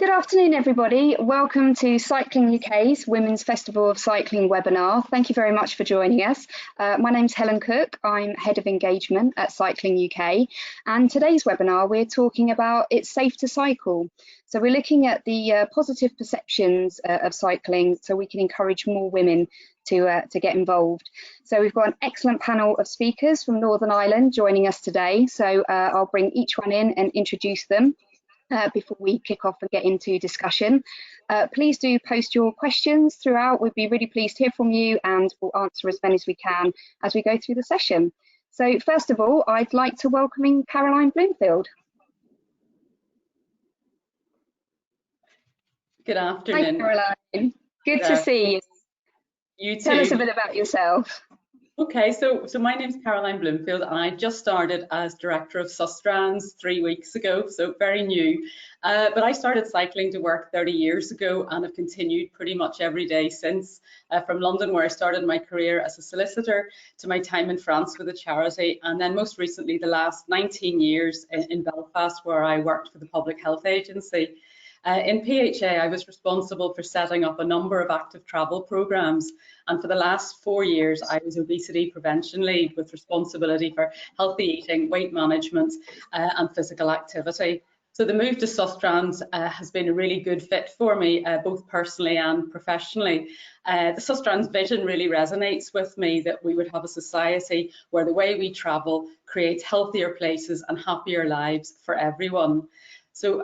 Good afternoon, everybody. Welcome to Cycling UK's Women's Festival of Cycling webinar. Thank you very much for joining us. My name's Helen Cook. I'm Head of Engagement at Cycling UK. And today's webinar, we're talking about it's safe to cycle. So we're looking at the positive perceptions of cycling so we can encourage more women to get involved. So we've got an excellent panel of speakers from Northern Ireland joining us today. So I'll bring each one in and introduce them. Before we kick off and get into discussion. Please do post your questions throughout. We'd be really pleased to hear from you and we'll answer as many as we can as we go through the session. So first of all, I'd like to welcome in Caroline Bloomfield. Good afternoon. Hi, Caroline. Good to see you. You too. Tell us a bit about yourself. Okay, so my name's Caroline Bloomfield and I just started as Director of Sustrans 3 weeks ago, so very new. But I started cycling to work 30 years ago and have continued pretty much every day since, from London where I started my career as a solicitor to my time in France with a charity, and then most recently the last 19 years in Belfast where I worked for the Public Health Agency. In PHA, I was responsible for setting up a number of active travel programmes, and for the last 4 years, I was obesity prevention lead with responsibility for healthy eating, weight management, and physical activity. So the move to Sustrans has been a really good fit for me, both personally and professionally. The Sustrans vision really resonates with me, that we would have a society where the way we travel creates healthier places and happier lives for everyone. So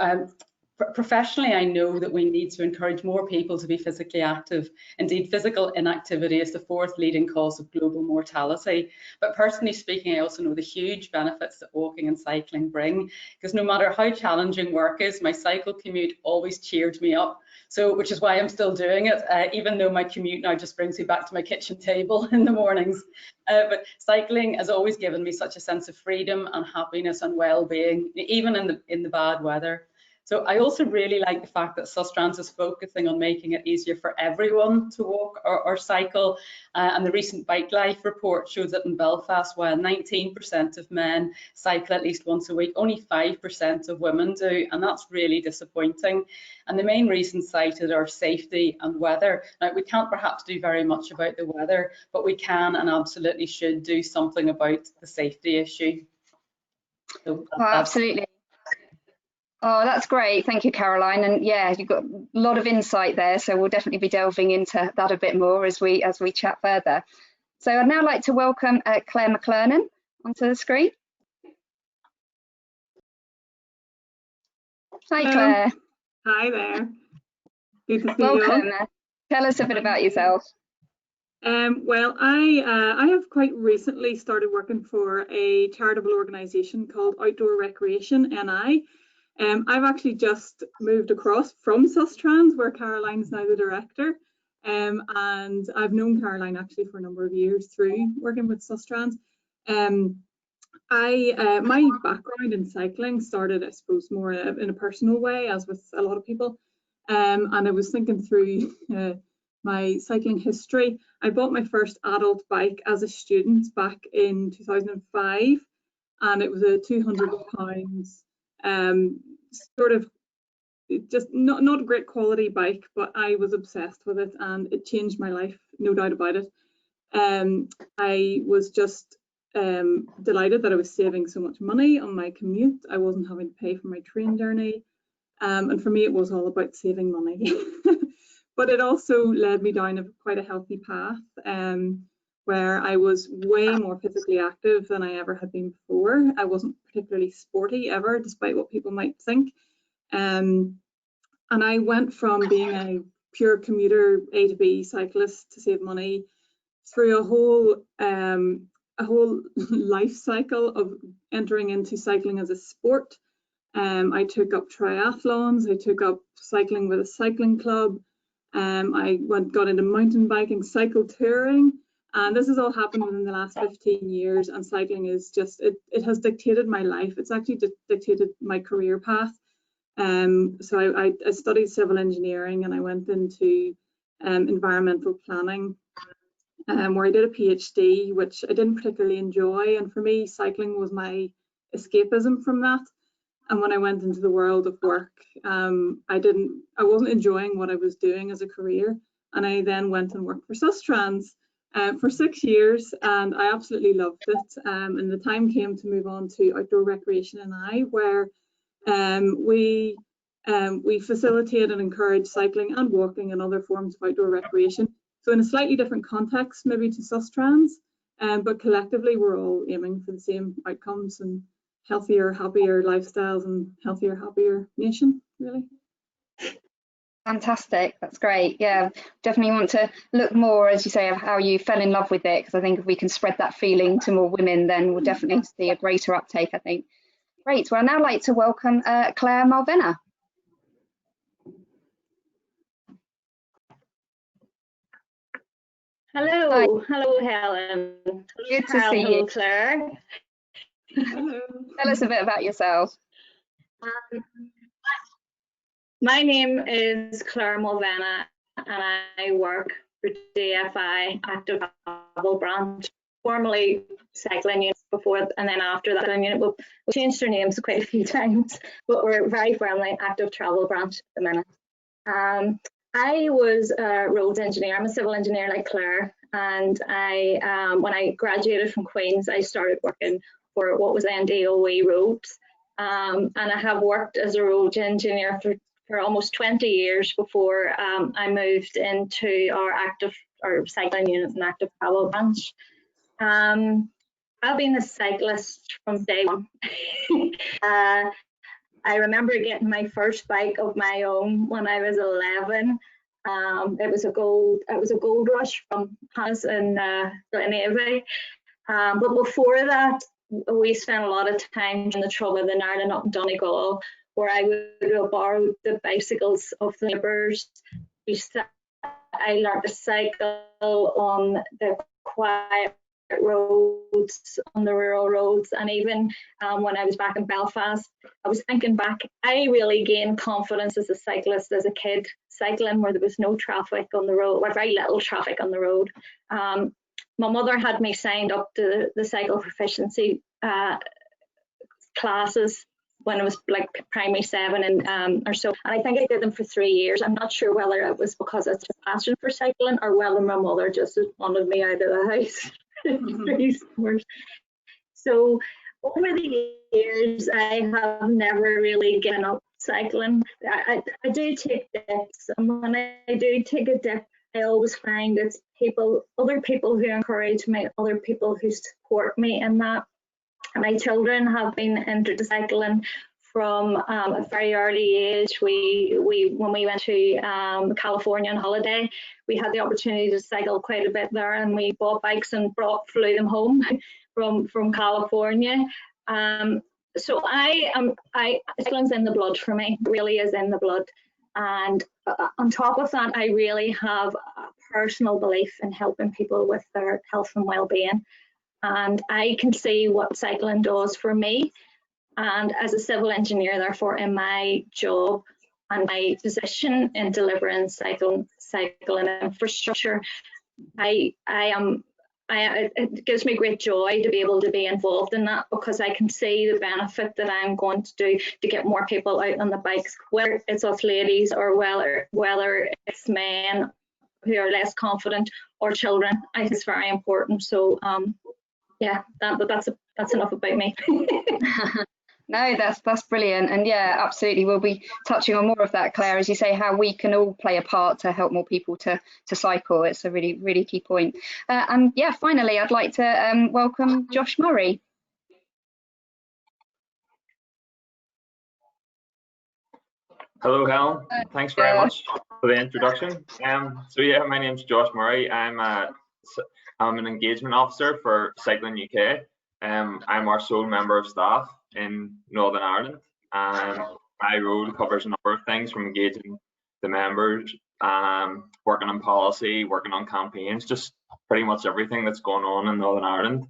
professionally, I know that we need to encourage more people to be physically active. Indeed, physical inactivity is the 4th leading cause of global mortality. But personally speaking, I also know the huge benefits that walking and cycling bring, because no matter how challenging work is, my cycle commute always cheered me up. So, which is why I'm still doing it, even though my commute now just brings me back to my kitchen table in the mornings. But cycling has always given me such a sense of freedom and happiness and well-being, even in the bad weather. So I also really like the fact that Sustrans is focusing on making it easier for everyone to walk or cycle. And the recent Bike Life report shows that in Belfast, while 19% of men cycle at least once a week, only 5% of women do, and that's really disappointing. And the main reasons cited are safety and weather. Now, we can't perhaps do very much about the weather, but we can and absolutely should do something about the safety issue. So Absolutely. Oh, that's great. Thank you, Caroline. And yeah, you've got a lot of insight there. So we'll definitely be delving into that a bit more as we chat further. So I'd now like to welcome Claire Mclernon onto the screen. Hi, Claire. Hi there. Good to see you. Welcome. Tell us a bit about yourself. Well, I have quite recently started working for a charitable organisation called Outdoor Recreation NI. I've actually just moved across from Sustrans, where Caroline's now the director, and I've known Caroline actually for a number of years through working with Sustrans. My background in cycling started, I suppose, more in a personal way, as with a lot of people, and I was thinking through my cycling history. I bought my first adult bike as a student back in 2005, and it was a £200 sort of just not a great quality bike, but I was obsessed with it and it changed my life, no doubt about it. I was just delighted that I was saving so much money on my commute. I wasn't having to pay for my train journey, and for me it was all about saving money. But it also led me down quite a healthy path, where I was way more physically active than I ever had been before. I wasn't particularly sporty ever, despite what people might think. And I went from being a pure commuter A to B cyclist to save money through a whole life cycle of entering into cycling as a sport. I took up triathlons, I took up cycling with a cycling club. I got into mountain biking, cycle touring. And this has all happened within the last 15 years, and cycling is just, it has dictated my life. It's actually dictated my career path. So I studied civil engineering and I went into environmental planning, where I did a PhD, which I didn't particularly enjoy. And for me, cycling was my escapism from that. And when I went into the world of work, I wasn't enjoying what I was doing as a career. And I then went and worked for Sustrans for 6 years, and I absolutely loved it. And the time came to move on to outdoor recreation and where we facilitate and encourage cycling and walking and other forms of outdoor recreation. So in a slightly different context, maybe to Sustrans, but collectively we're all aiming for the same outcomes and healthier, happier lifestyles and healthier, happier nation, really. Fantastic, that's great. Yeah, definitely want to look more, as you say, of how you fell in love with it, because I think if we can spread that feeling to more women, then we'll definitely see a greater uptake, I think. Great. Well, I'd now like to welcome Claire Malvena. Hello. Hi. Hello, Helen. Good to see you. Claire. Hello. Tell us a bit about yourself. My name is Claire Malvena, and I work for DFI Active Travel Branch, formerly Cycling Unit before, and then after that, unit we changed their names quite a few times, but we're very firmly Active Travel Branch at the minute. I was a roads engineer. I'm a civil engineer like Claire, and when I graduated from Queen's, I started working for what was then DOE Roads, and I have worked as a roads engineer for almost 20 years before I moved into our cycling unit and active travel branch. I've been a cyclist from day one. I remember getting my first bike of my own when I was 11. It was a gold rush from Hans in Glenavy. But before that, we spent a lot of time in the Trouble in Ireland up in Donegal, where I would have borrowed the bicycles of the neighbours. I learned to cycle on the quiet roads, on the rural roads, and even when I was back in Belfast, I was thinking back, I really gained confidence as a cyclist as a kid, cycling where there was no traffic on the road, or very little traffic on the road. My mother had me signed up to the cycle proficiency classes when I was like primary 7 and or so, and I think I did them for 3 years. I'm not sure whether it was because I was a passion for cycling or whether my mother just wanted me out of the house. So over the years, I have never really given up cycling. I do take dips, and when I do take a dip, I always find it's other people who encourage me, other people who support me in that. My children have been into cycling from a very early age. When we went to California on holiday, we had the opportunity to cycle quite a bit there, and we bought bikes and flew them home from California. So cycling's in the blood for me, really is in the blood. And on top of that, I really have a personal belief in helping people with their health and well-being. And I can see what cycling does for me. And as a civil engineer, therefore, in my job and my position in delivering cycling infrastructure, it gives me great joy to be able to be involved in that, because I can see the benefit that I'm going to do to get more people out on the bikes, whether it's us ladies or whether it's men who are less confident or children. I think it's very important. So yeah, that's enough about me. No, that's brilliant, and yeah, absolutely, we'll be touching on more of that, Claire, as you say, how we can all play a part to help more people to cycle. It's a really key point. And yeah, finally, I'd like to welcome Josh Murray. Hello, Helen. Thanks very much for the introduction. So yeah, my name's Josh Murray. I'm an engagement officer for Cycling UK. I'm our sole member of staff in Northern Ireland, and my role covers a number of things, from engaging the members, working on policy, working on campaigns, just pretty much everything that's going on in Northern Ireland.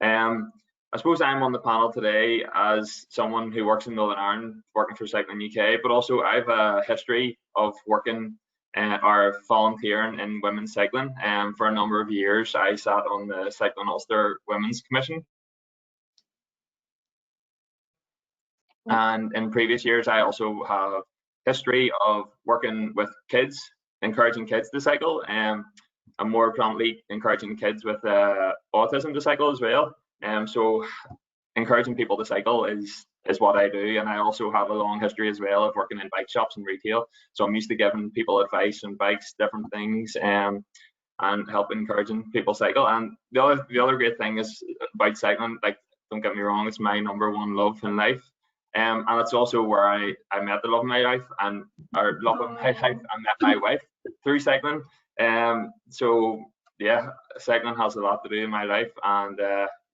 I suppose I'm on the panel today as someone who works in Northern Ireland, working for Cycling UK, but also I have a history of working or volunteering in women's cycling. For a number of years, I sat on the Cycling Ulster Women's Commission. And in previous years, I also have history of working with kids, encouraging kids to cycle, and more prominently encouraging kids with autism to cycle as well. So encouraging people to cycle is what I do, and I also have a long history as well of working in bike shops and retail. So I'm used to giving people advice on bikes, different things, and help encouraging people cycle. And the other great thing is about cycling, like, don't get me wrong, it's my #1 love in life. And it's also where I met the love of my life, I met my wife through cycling. So yeah, cycling has a lot to do in my life, and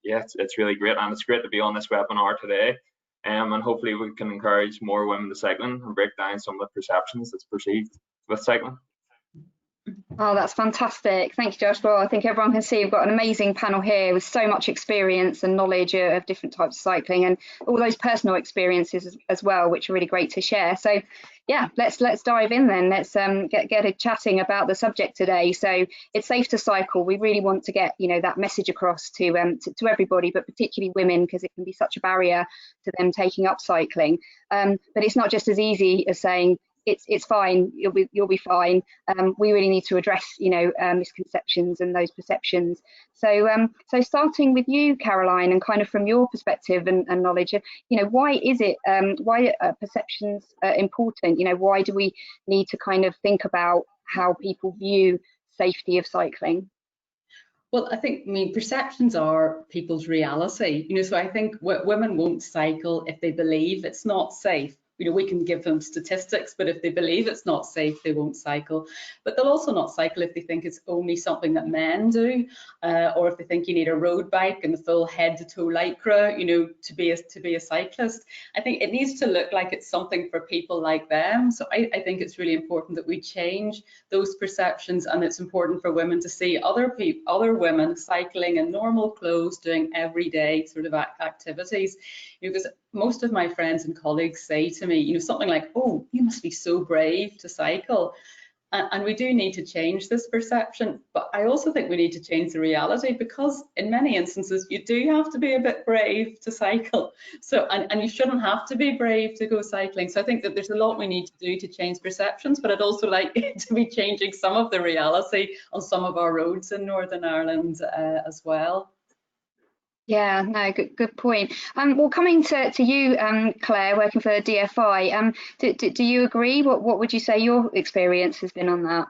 yeah, it's really great, and it's great to be on this webinar today. And hopefully we can encourage more women to cycling and break down some of the perceptions that's perceived with cycling. Oh, that's fantastic. Thank you, Josh. Well, I think everyone can see we've got an amazing panel here with so much experience and knowledge of different types of cycling, and all those personal experiences as well, which are really great to share. So yeah, let's dive in then. Let's get chatting about the subject today. So it's safe to cycle. We really want to get, you know, that message across to everybody, but particularly women, because it can be such a barrier to them taking up cycling. But it's not just as easy as saying it's fine, you'll be fine. We really need to address, you know, misconceptions and those perceptions. So so starting with you, Caroline, and kind of from your perspective and knowledge, you know, why is it why are perceptions important? You know, why do we need to kind of think about how people view safety of cycling? Well, I mean, perceptions are people's reality, you know, so I think women won't cycle if they believe it's not safe. You know, we can give them statistics, but if they believe it's not safe, they won't cycle. But they'll also not cycle if they think it's only something that men do, or if they think you need a road bike and the full head-to-toe lycra, you know, to be a cyclist. I think it needs to look like it's something for people like them. So I think it's really important that we change those perceptions, and it's important for women to see other women cycling in normal clothes, doing everyday sort of activities. You know, because most of my friends and colleagues say to me, you know, something like, oh, you must be so brave to cycle. And we do need to change this perception, but I also think we need to change the reality, because in many instances you do have to be a bit brave to cycle. So and you shouldn't have to be brave to go cycling. So I think that there's a lot we need to do to change perceptions, but I'd also like to be changing some of the reality on some of our roads in Northern Ireland as well. Yeah, no, good point. Well, coming to you, Claire, working for the DFI, do you agree? What would you say your experience has been on that?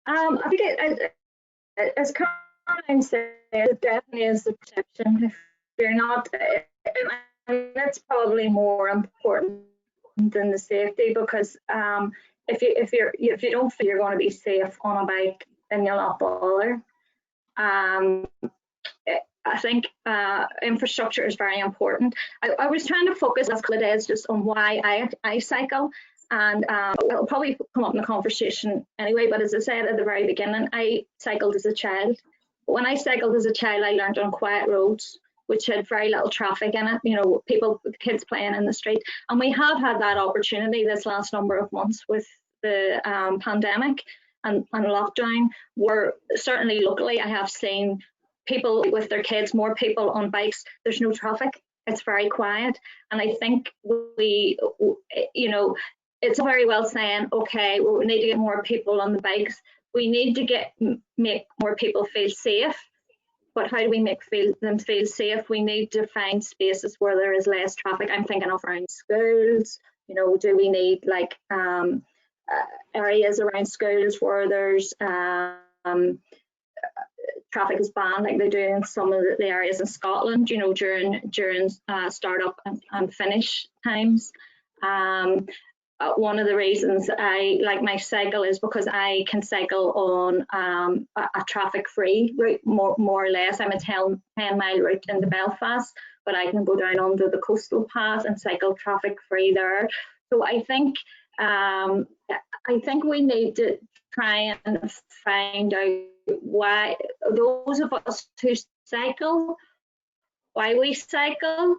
I think as Caroline said, it definitely is the perception. If you're not, that's probably more important than the safety, because if you don't feel you're going to be safe on a bike, then you'll not bother. I think infrastructure is very important. I was trying to focus as couple of days just on why I cycle, and it'll probably come up in the conversation anyway, but as I said at the very beginning, I cycled as a child. When I cycled as a child, I learned on quiet roads, which had very little traffic in it, you know, kids playing in the street. And we have had that opportunity this last number of months with the pandemic and lockdown, where certainly locally I have seen people with their kids, more people on bikes. There's no traffic, it's very quiet. And I think we, you know, it's very well saying, okay, we need to get more people on the bikes. We need to make more people feel safe. But how do we make them feel safe? We need to find spaces where there is less traffic. I'm thinking of around schools. You know, do we need like areas around schools where there's traffic is banned, like they do in some of the areas in Scotland, you know, during start-up and finish times. One of the reasons I like my cycle is because I can cycle on a traffic-free route, more or less. I'm a 10-mile route into Belfast, but I can go down under the coastal path and cycle traffic-free there. So I think we need to try and find out why those of us who cycle, why we cycle,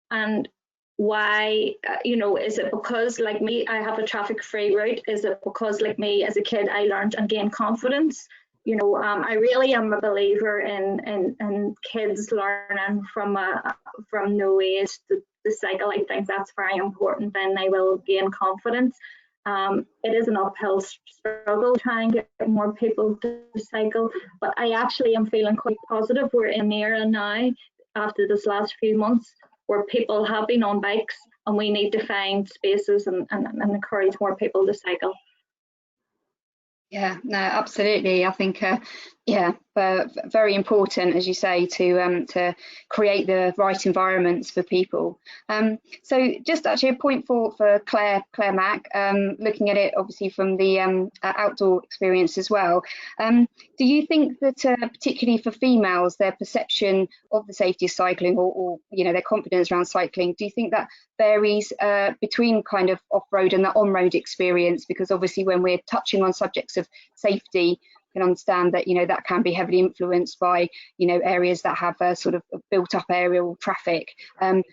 and why, you know, is it because like me, I have a traffic-free route? Is it because like me as a kid, I learned and gained confidence I really am a believer in kids learning from no age to cycle. I think that's very important. Then they will gain confidence. It is an uphill struggle trying to get more people to cycle, but I actually am feeling quite positive. We're in an era now, after this last few months, where people have been on bikes, and we need to find spaces and encourage more people to cycle. Yeah, no, absolutely. I think, very important, as you say, to create the right environments for people. So just actually a point for Claire Mack, looking at it obviously from the outdoor experience as well. Do you think that particularly for females, their perception of the safety of cycling, or their confidence around cycling, do you think that varies between kind of off-road and the on-road experience? Because obviously when we're touching on subjects of safety, you can understand that that can be heavily influenced by areas that have a sort of built up aerial traffic.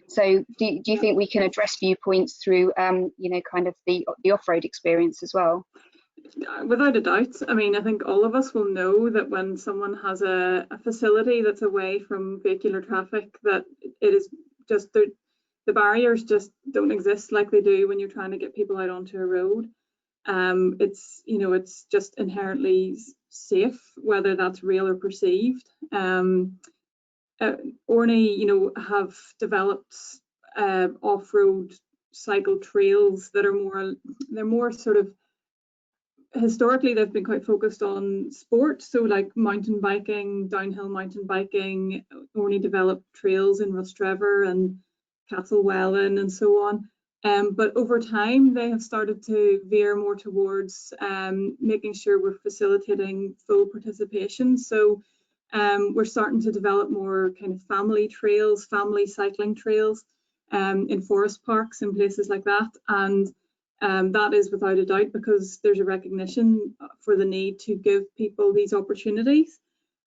So do you think we can address viewpoints through kind of the off-road experience as well? Without a doubt. I mean, I think all of us will know that when someone has a facility that's away from vehicular traffic, that it is just the barriers just don't exist like they do when you're trying to get people out onto a road. It's just inherently safe, whether that's real or perceived. Orkney, have developed off-road cycle trails that are more sort of, historically they've been quite focused on sport, so like mountain biking, downhill mountain biking. Orkney developed trails in Rostrevor and Castlewellan and so on. But over time, they have started to veer more towards making sure we're facilitating full participation. So we're starting to develop more kind of family trails, family cycling trails in forest parks and places like that. And that is without a doubt because there's a recognition for the need to give people these opportunities.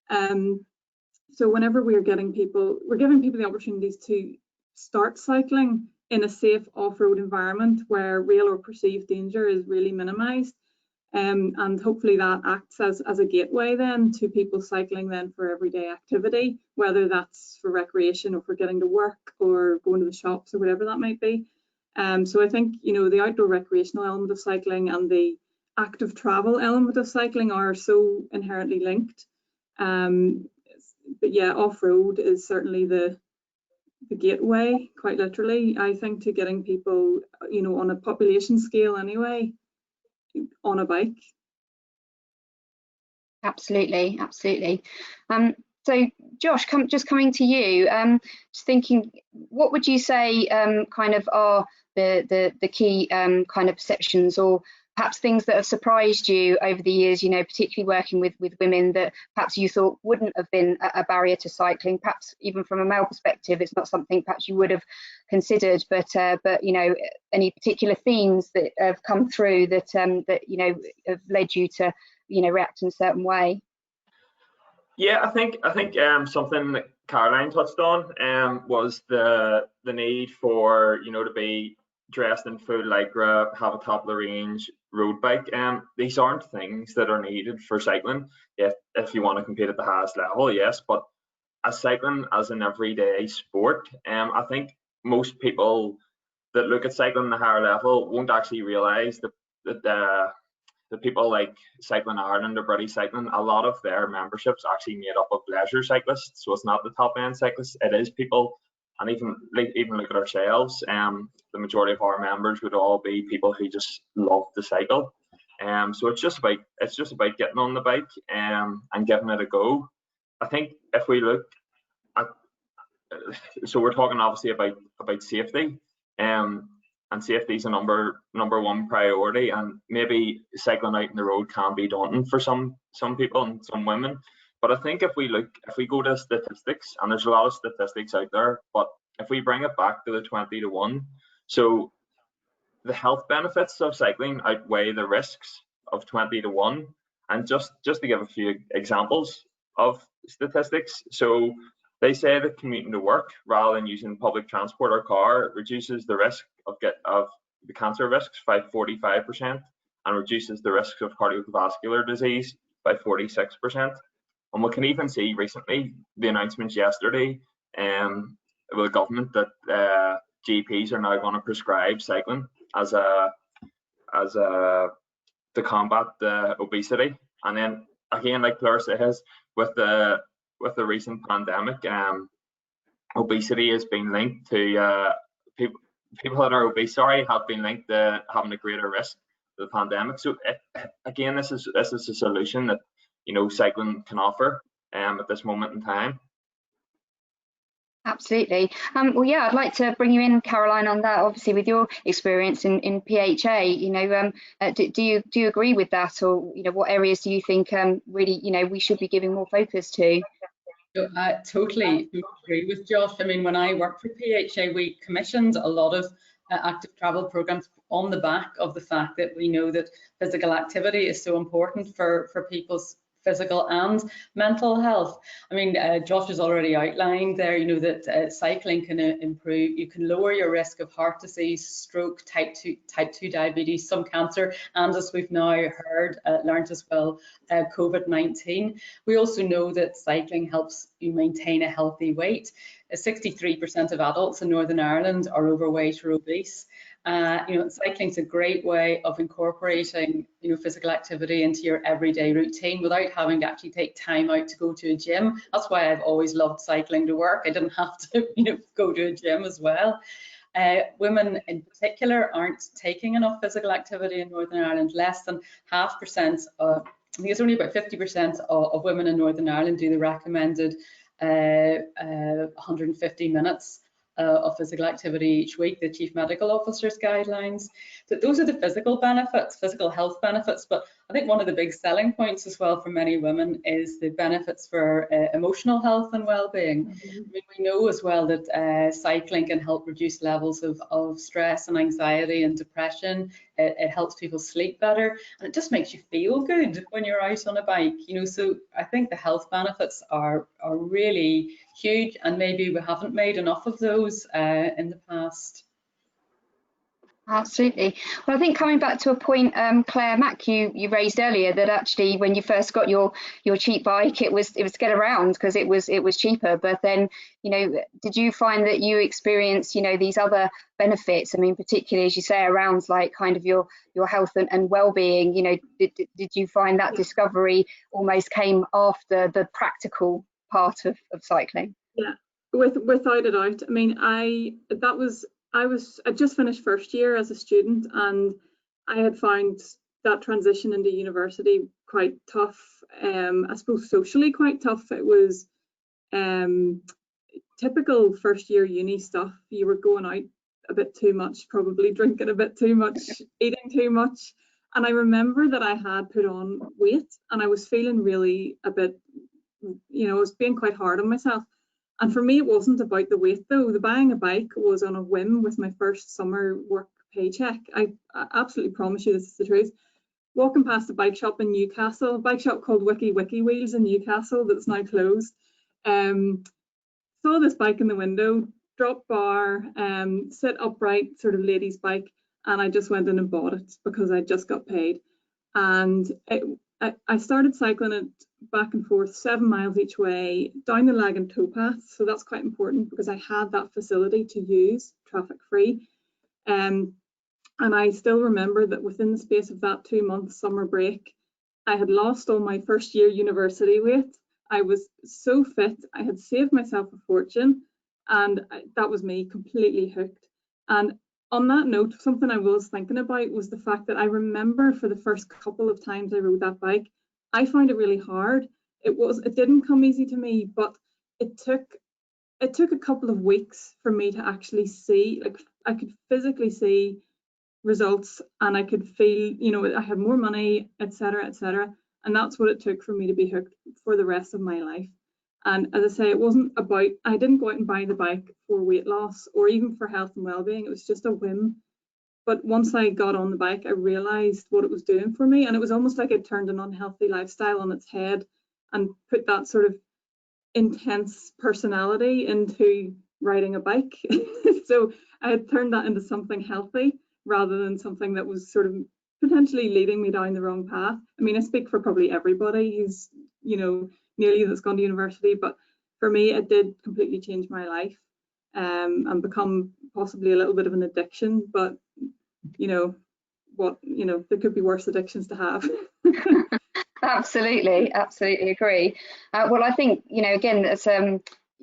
So whenever we're giving people the opportunities to start cycling in a safe off-road environment where real or perceived danger is really minimised, and hopefully that acts as a gateway then to people cycling then for everyday activity, whether that's for recreation or for getting to work or going to the shops or whatever that might be. So I think the outdoor recreational element of cycling and the active travel element of cycling are so inherently linked. But yeah, off-road is certainly the gateway, quite literally, I think, to getting people, on a population scale anyway, on a bike. Absolutely. So Josh, just coming to you, just thinking, what would you say kind of are the key kind of perceptions, or perhaps things that have surprised you over the years, particularly working with women, that perhaps you thought wouldn't have been a barrier to cycling? Perhaps even from a male perspective, it's not something perhaps you would have considered, but any particular themes that have come through that have led you to react in a certain way? Yeah, I think something that Caroline touched on was the need for to be dressed in full lycra, have a top of the range road bike. These aren't things that are needed for cycling if you want to compete at the highest level, yes, but as cycling as an everyday sport, I think most people that look at cycling at a higher level won't actually realise that the people like Cycling Ireland or British Cycling, a lot of their membership's actually made up of leisure cyclists, so it's not the top end cyclists. It is people, and even look at ourselves. The majority of our members would all be people who just love to cycle. So it's just about getting on the bike and giving it a go. I think if we look at, so we're talking obviously about safety. And safety is a number one priority, and maybe cycling out in the road can be daunting for some people and some women. But I think if we go to statistics, and there's a lot of statistics out there, but if we bring it back to the 20-1, so the health benefits of cycling outweigh the risks of 20-1. And just to give a few examples of statistics, so they say that commuting to work rather than using public transport or car reduces the risk of the cancer risks by 45% and reduces the risks of cardiovascular disease by 46%. And we can even see recently the announcements yesterday with the government that GPs are now going to prescribe cycling as a to combat obesity. And then again, like Claire says, with the recent pandemic, obesity has been linked to people that are obese, have been linked to having a greater risk of the pandemic. So again, this is a solution that, you know, cycling can offer at this moment in time. Absolutely. Well, yeah, I'd like to bring you in, Caroline, on that. Obviously, with your experience in PHA, you know, do you agree with that, or you know, what areas do you think really, you know, we should be giving more focus to? I totally agree with Josh. I mean, when I worked for PHA, we commissioned a lot of active travel programs on the back of the fact that we know that physical activity is so important for people's physical and mental health. I mean, Josh has already outlined there, you know, that cycling can improve, you can lower your risk of heart disease, stroke, type 2 diabetes, some cancer, and as we've now heard, learned as well, COVID-19. We also know that cycling helps you maintain a healthy weight. 63% of adults in Northern Ireland are overweight or obese. You know, cycling is a great way of incorporating, you know, physical activity into your everyday routine without having to actually take time out to go to a gym. That's why I've always loved cycling to work. I didn't have to, you know, go to a gym as well. Women in particular aren't taking enough physical activity in Northern Ireland. Less than 0.5%, I think it's only about 50% of women in Northern Ireland do the recommended 150 minutes of physical activity each week, the Chief Medical Officer's guidelines. So those are the physical benefits, physical health benefits, but I think one of the big selling points as well for many women is the benefits for emotional health and well-being. I mean, we know as well that cycling can help reduce levels of stress and anxiety and depression. It helps people sleep better, and it just makes you feel good when you're out on a bike, you know. So I think the health benefits are really huge, and maybe we haven't made enough of those in the past. Absolutely. Well, I think coming back to a point, Claire Mack, you raised earlier, that actually when you first got your cheap bike, it was to get around because it was cheaper. But then, you know, did you find that you experienced, you know, these other benefits? I mean, particularly as you say, around like kind of your health and well-being. You know, did you find that discovery almost came after the practical part of cycling? Yeah, without a doubt. I mean, I just finished first year as a student, and I had found that transition into university quite tough. I suppose socially quite tough. It was typical first year uni stuff. You were going out a bit too much, probably drinking a bit too much, eating too much. And I remember that I had put on weight, and I was feeling really a bit, you know, I was being quite hard on myself. And for me, it wasn't about the weight though. The buying a bike was on a whim with my first summer work paycheck. I absolutely promise you this is the truth. Walking past a bike shop in Newcastle, a bike shop called Wiki Wheels in Newcastle that's now closed. Saw this bike in the window, drop bar, sit upright, sort of lady's bike, and I just went in and bought it because I just got paid. And I started cycling it back and forth 7 miles each way down the lag and towpath, so that's quite important because I had that facility to use traffic free. And I still remember that within the space of that 2-month summer break, I had lost all my first year university weight. I was so fit, I had saved myself a fortune, and that was me completely hooked. And on that note, something I was thinking about was the fact that I remember for the first couple of times I rode that bike, I found it really hard. It didn't come easy to me, but it took a couple of weeks for me to actually see, like I could physically see results, and I could feel, you know, I had more money, etc., etc. And that's what it took for me to be hooked for the rest of my life. And as I say, it wasn't about, I didn't go out and buy the bike for weight loss or even for health and well-being. It was just a whim. But once I got on the bike, I realized what it was doing for me. And it was almost like it turned an unhealthy lifestyle on its head and put that sort of intense personality into riding a bike. So I had turned that into something healthy rather than something that was sort of potentially leading me down the wrong path. I mean, I speak for probably everybody who's, you know, nearly that's gone to university, but for me, it did completely change my life, and become possibly a little bit of an addiction. But you know, there could be worse addictions to have. Absolutely agree. Well, I think, again, it's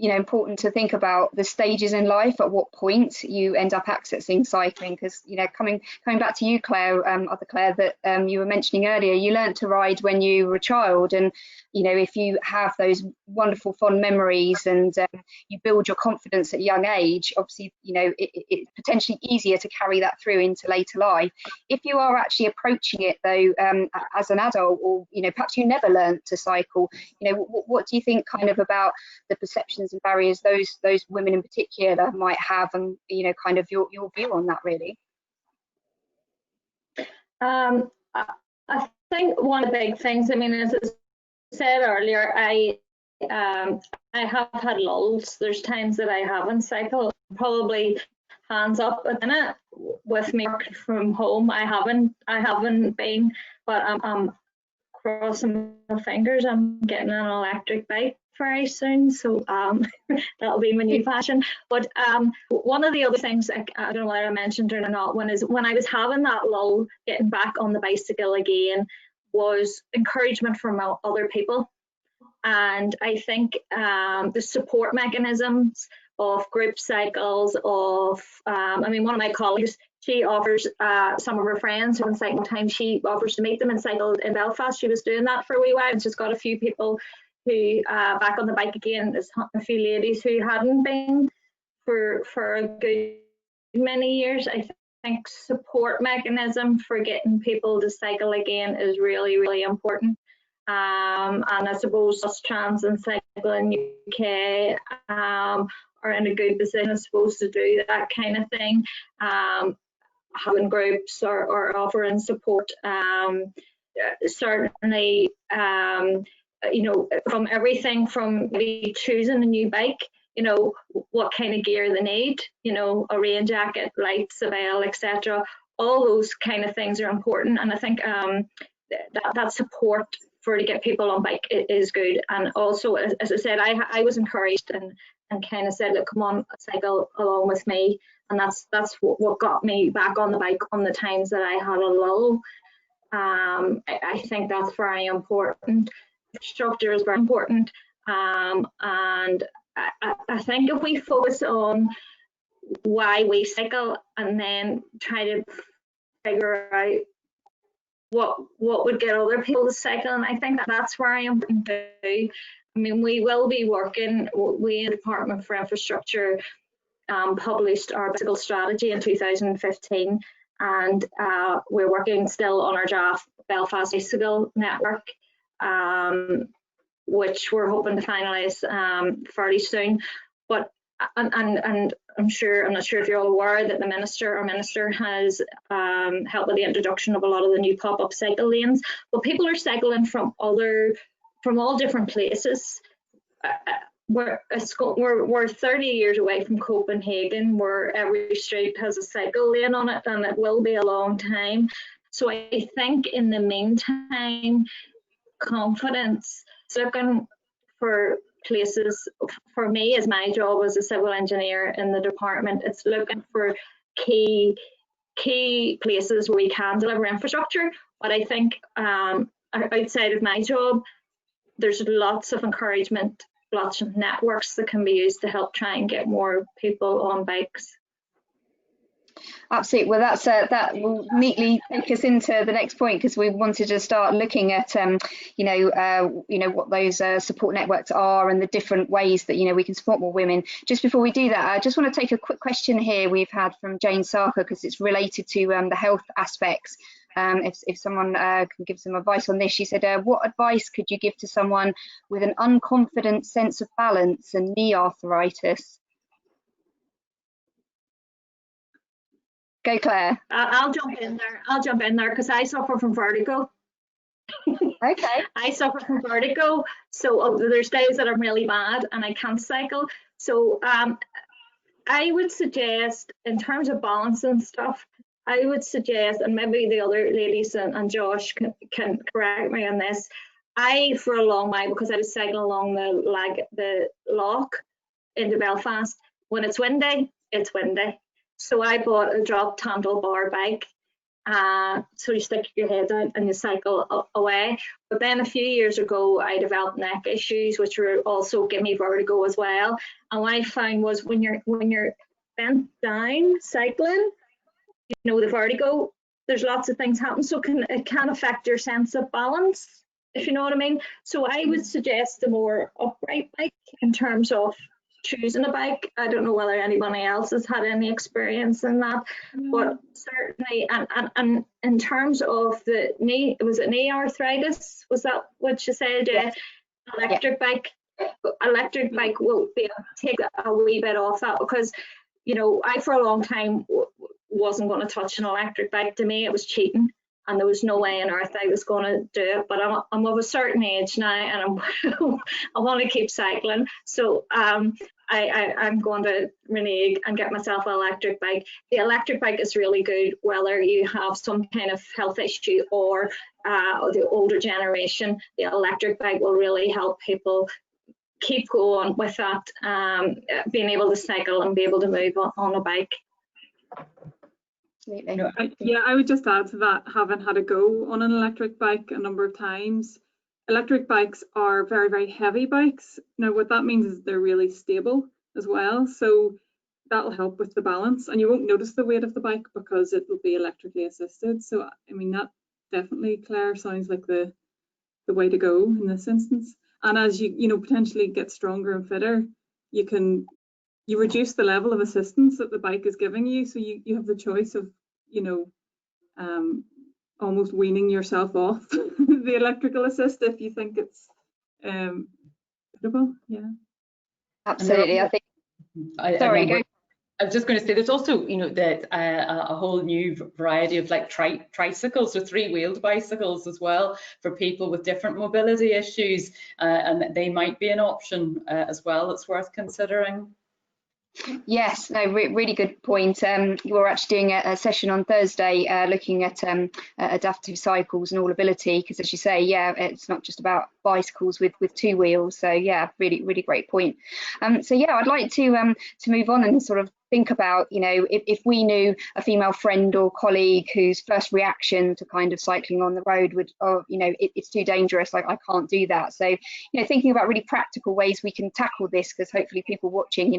important to think about the stages in life, at what point you end up accessing cycling, because coming back to you, Claire, other Claire, that you were mentioning earlier, you learnt to ride when you were a child, and if you have those wonderful fond memories and you build your confidence at a young age, obviously it's potentially easier to carry that through into later life. If you are actually approaching it though as an adult, or perhaps you never learnt to cycle, what do you think kind of about the perceptions and barriers those women in particular might have, and kind of your view on that, really? I think one of the big things, I mean, as I said earlier, I have had lulls. There's times that I haven't cycled. Probably hands up at the minute with me working from home. I haven't been, but I'm crossing my fingers. I'm getting an electric bike very soon, so that'll be my new fashion. But one of the other things, I don't know whether I mentioned it or not, when I was having that lull, getting back on the bicycle again, was encouragement from other people. And I think the support mechanisms of group cycles, of I mean, one of my colleagues, she offers some of her friends who can cycle time, she offers to meet them and cycle in Belfast. She was doing that for a wee while, and she's got a few people who back on the bike again. There's a few ladies who hadn't been for a good many years. I think support mechanism for getting people to cycle again is really, really important. And I suppose us trans and cycling UK are in a good position, I suppose, to do that kind of thing. Having groups or offering support, certainly, from everything from maybe choosing a new bike, what kind of gear they need, a rain jacket, lights, a veil, etc. All those kind of things are important, and I think that support to get people on bike is good. And also, as I said, I was encouraged and kind of said, look, come on, cycle along with me, and that's what got me back on the bike on the times that I had a lull. I think that's very important. Structure is very important, and I think if we focus on why we cycle and then try to figure out what would get other people to cycle, and I think that's very important too. I mean, we will be working, we in the Department for Infrastructure published our bicycle strategy in 2015, and we're working still on our draft Belfast Bicycle Network, which we're hoping to finalise fairly soon. But and I'm not sure if you're all aware that our minister has helped with the introduction of a lot of the new pop-up cycle lanes. But people are cycling from all different places. We're 30 years away from Copenhagen, where every street has a cycle lane on it, and it will be a long time. So I think in the meantime, confidence, looking for places, for me, as my job as a civil engineer in the department, it's looking for key places where we can deliver infrastructure. But I think outside of my job, there's lots of encouragement, lots of networks that can be used to help try and get more people on bikes. Absolutely. Well, that will neatly take us into the next point, because we wanted to start looking at what those support networks are and the different ways that we can support more women. Just before we do that, I just want to take a quick question here we've had from Jane Sarker, because it's related to the health aspects. If someone can give some advice on this, she said, what advice could you give to someone with an unconfident sense of balance and knee arthritis? Go, Claire. I'll jump in there because I suffer from vertigo. Okay. I suffer from vertigo, so there's days that I'm really bad and I can't cycle. So I would suggest, in terms of balance and stuff, I would suggest, and maybe the other ladies and Josh can correct me on this, for a long while, because I was cycling along the loch into Belfast, when it's windy, it's windy. So I bought a drop handlebar bike. So you stick your head out and you cycle away. But then a few years ago, I developed neck issues, which were also give me vertigo as well. And what I found was when you're bent down cycling, you know, the vertigo, there's lots of things happen. So it can affect your sense of balance, if you know what I mean. So I would suggest a more upright bike in terms of choosing a bike. I don't know whether anybody else has had any experience in that, but certainly, and in terms of the knee, was it knee arthritis? Was that what you said? Yes. Electric bike will be take a wee bit off that, because, you know, I for a long time wasn't going to touch an electric bike. To me, it was cheating, and there was no way on earth I was going to do it. But I'm of a certain age now, and I want to keep cycling. So I'm going to renege and get myself an electric bike. The electric bike is really good, whether you have some kind of health issue or the older generation. The electric bike will really help people keep going with that, being able to cycle and be able to move on a bike. Yeah, I would just add to that, having had a go on an electric bike a number of times. Electric bikes are very, very heavy bikes. Now, what that means is they're really stable as well. So that'll help with the balance, and you won't notice the weight of the bike because it will be electrically assisted. So, I mean, that definitely, Claire, sounds like the way to go in this instance. And as you potentially get stronger and fitter, you reduce the level of assistance that the bike is giving you. So you have the choice of, almost weaning yourself off the electrical assist if you think it's suitable. Yeah, absolutely. I think. Sorry, go. I was just going to say, there's also, that a whole new variety of like tricycles, or three-wheeled bicycles as well, for people with different mobility issues, and they might be an option as well that's worth considering. Yes, no, really good point. We're actually doing a session on Thursday looking at adaptive cycles and all ability, because as you say, yeah, it's not just about bicycles with two wheels. So yeah, really great point. So yeah, I'd like to move on and sort of think about, if we knew a female friend or colleague whose first reaction to kind of cycling on the road would, it's too dangerous, like I can't do that. So, thinking about really practical ways we can tackle this, because hopefully people watching,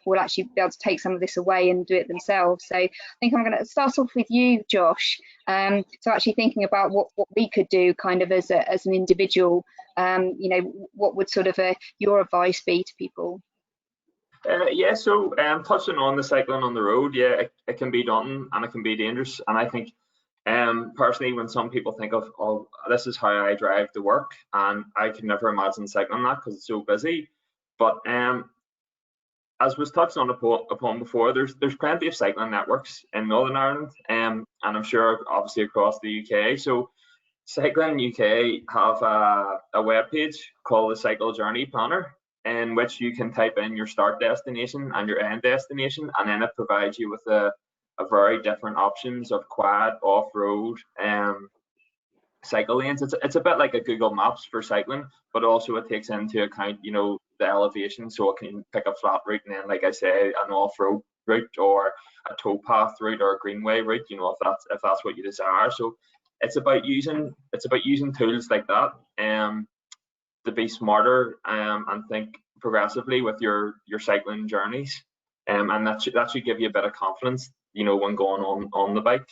will actually be able to take some of this away and do it themselves. So I think I'm going to start off with you, Josh. So actually thinking about what we could do kind of as an individual, what would sort of your advice be to people? Yeah, so touching on the cycling on the road, yeah, it can be daunting and it can be dangerous. And I think personally, when some people think of, oh, this is how I drive to work, and I could never imagine cycling that because it's so busy. But as was touched on upon before, there's plenty of cycling networks in Northern Ireland, and I'm sure obviously across the UK. So Cycling UK have a web page called the Cycle Journey Planner, in which you can type in your start destination and your end destination, and then it provides you with a very different options of quad, off-road, cycle lanes. It's a bit like a Google Maps for cycling, but also it takes into account, the elevation, so it can pick a flat route and then, like I say, an off-road route or a towpath route or a greenway route, if that's what you desire. So it's about using tools like that to be smarter and think progressively with your cycling journeys, and that should give you a bit of confidence, when going on the bike.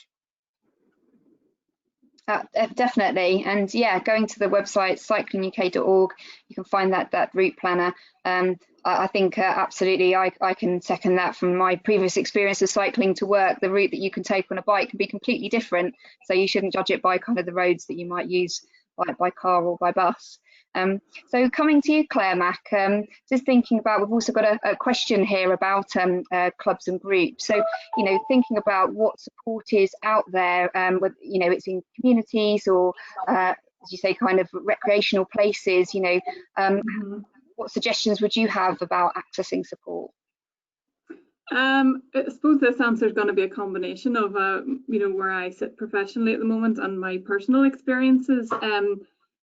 Definitely, and yeah, going to the website cyclinguk.org, you can find that route planner. I think absolutely, I can second that. From my previous experience of cycling to work, the route that you can take on a bike can be completely different, so you shouldn't judge it by kind of the roads that you might use by car or by bus. So coming to you, Claire Mack, just thinking about, we've also got a question here about clubs and groups. So, thinking about what support is out there, with, it's in communities or, as you say, kind of recreational places, what suggestions would you have about accessing support? I suppose this answer is going to be a combination of, where I sit professionally at the moment and my personal experiences.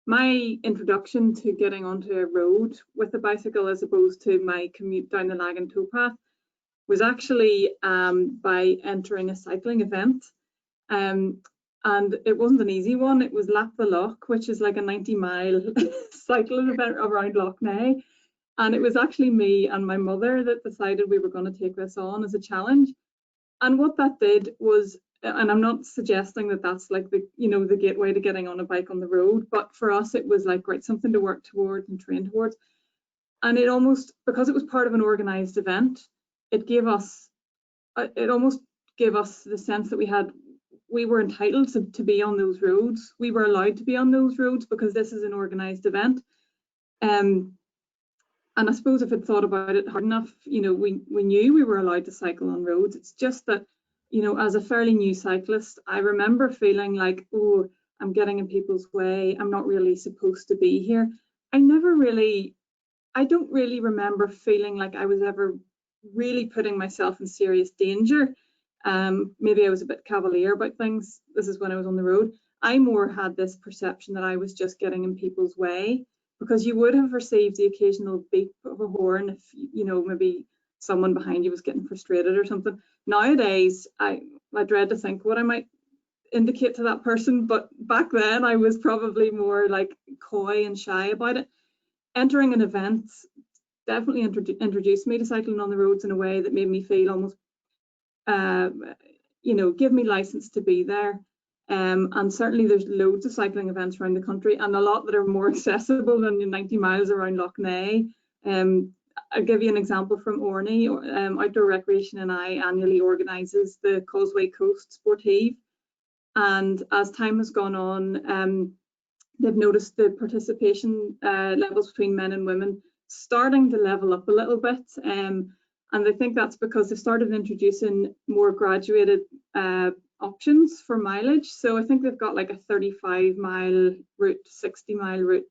My introduction to getting onto a road with a bicycle, as opposed to my commute down the Lagan towpath, was actually by entering a cycling event. And it wasn't an easy one. It was Lap the Loch, which is like a 90-mile cycling event around Loch Ness. And it was actually me and my mother that decided we were going to take this on as a challenge. And what that did was, and I'm not suggesting that that's like the gateway to getting on a bike on the road, but for us it was like, right, something to work towards and train towards. And it almost, because it was part of an organized event, it almost gave us the sense that we were entitled to be on those roads. We were allowed to be on those roads because this is an organized event. And I suppose if I'd thought about it hard enough, we knew we were allowed to cycle on roads. It's just that, as a fairly new cyclist, I remember feeling like, oh, I'm getting in people's way. I'm not really supposed to be here. I don't really remember feeling like I was ever really putting myself in serious danger. Maybe I was a bit cavalier about things. This is when I was on the road. I more had this perception that I was just getting in people's way, because you would have received the occasional beep of a horn if maybe someone behind you was getting frustrated or something. Nowadays, I dread to think what I might indicate to that person, but back then I was probably more like coy and shy about it. Entering an event definitely introduced me to cycling on the roads in a way that made me feel almost, give me license to be there. And certainly there's loads of cycling events around the country, and a lot that are more accessible than the 90 miles around Loch Ness. I'll give you an example from Orkney. Outdoor Recreation and I annually organises the Causeway Coast Sportive, and as time has gone on, they've noticed the participation levels between men and women starting to level up a little bit, and they think that's because they've started introducing more graduated options for mileage. So I think they've got like a 35-mile route, 60-mile route,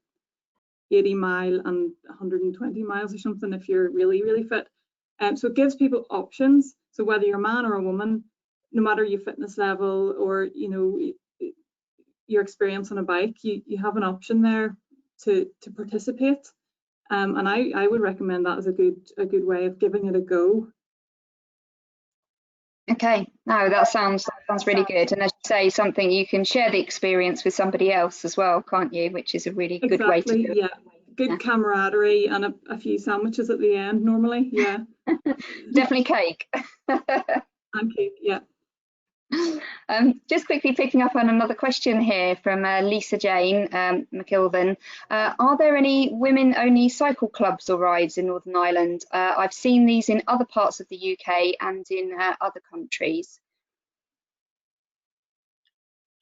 80-mile and 120 miles or something if you're really, really fit. So it gives people options. So whether you're a man or a woman, no matter your fitness level or your experience on a bike, you have an option there to participate. And I would recommend that as a good way of giving it a go. Okay, no, that sounds really good. And as you say, something you can share the experience with somebody else as well, can't you? Which is a really good way to do it. Yeah, good camaraderie and a few sandwiches at the end normally. Yeah. Definitely cake. And cake, yeah. Just quickly picking up on another question here from Lisa Jane Mclernon. Are there any women-only cycle clubs or rides in Northern Ireland? I've seen these in other parts of the UK and in other countries.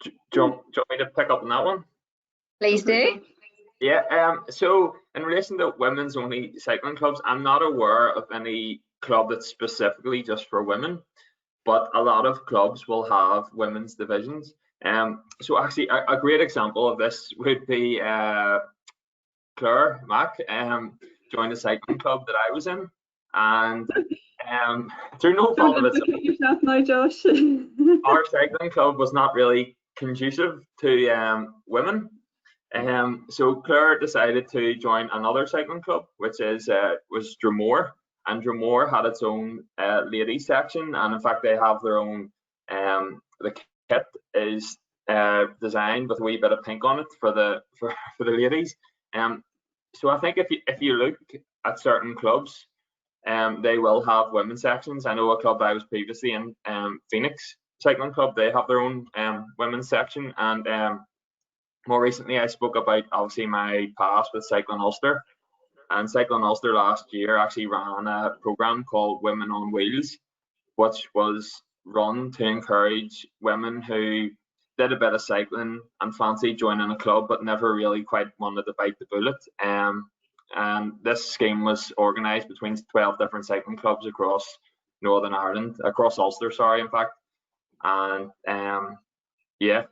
Do you want me to pick up on that one? Please do. Yeah, so in relation to women's only cycling clubs, I'm not aware of any club that's specifically just for women, but a lot of clubs will have women's divisions. So actually a great example of this would be Claire Mack joined a cycling club that I was in, and through no fault of its own, now, Josh. our cycling club was not really conducive to women. So Claire decided to join another cycling club, which was Dromore, and Dromore had its own ladies section, and in fact they have their own. The kit is designed with a wee bit of pink on it for the ladies. So I think if you look at certain clubs, they will have women's sections. I know a club I was previously in, Phoenix Cycling Club, they have their own women's section, and more recently I spoke about obviously my past with Cycling Ulster, and Cycling Ulster last year actually ran a programme called Women on Wheels, which was run to encourage women who did a bit of cycling and fancied joining a club but never really quite wanted to bite the bullet. And this scheme was organised between 12 different cycling clubs across Northern Ireland, across Ulster, sorry, in fact. And yeah,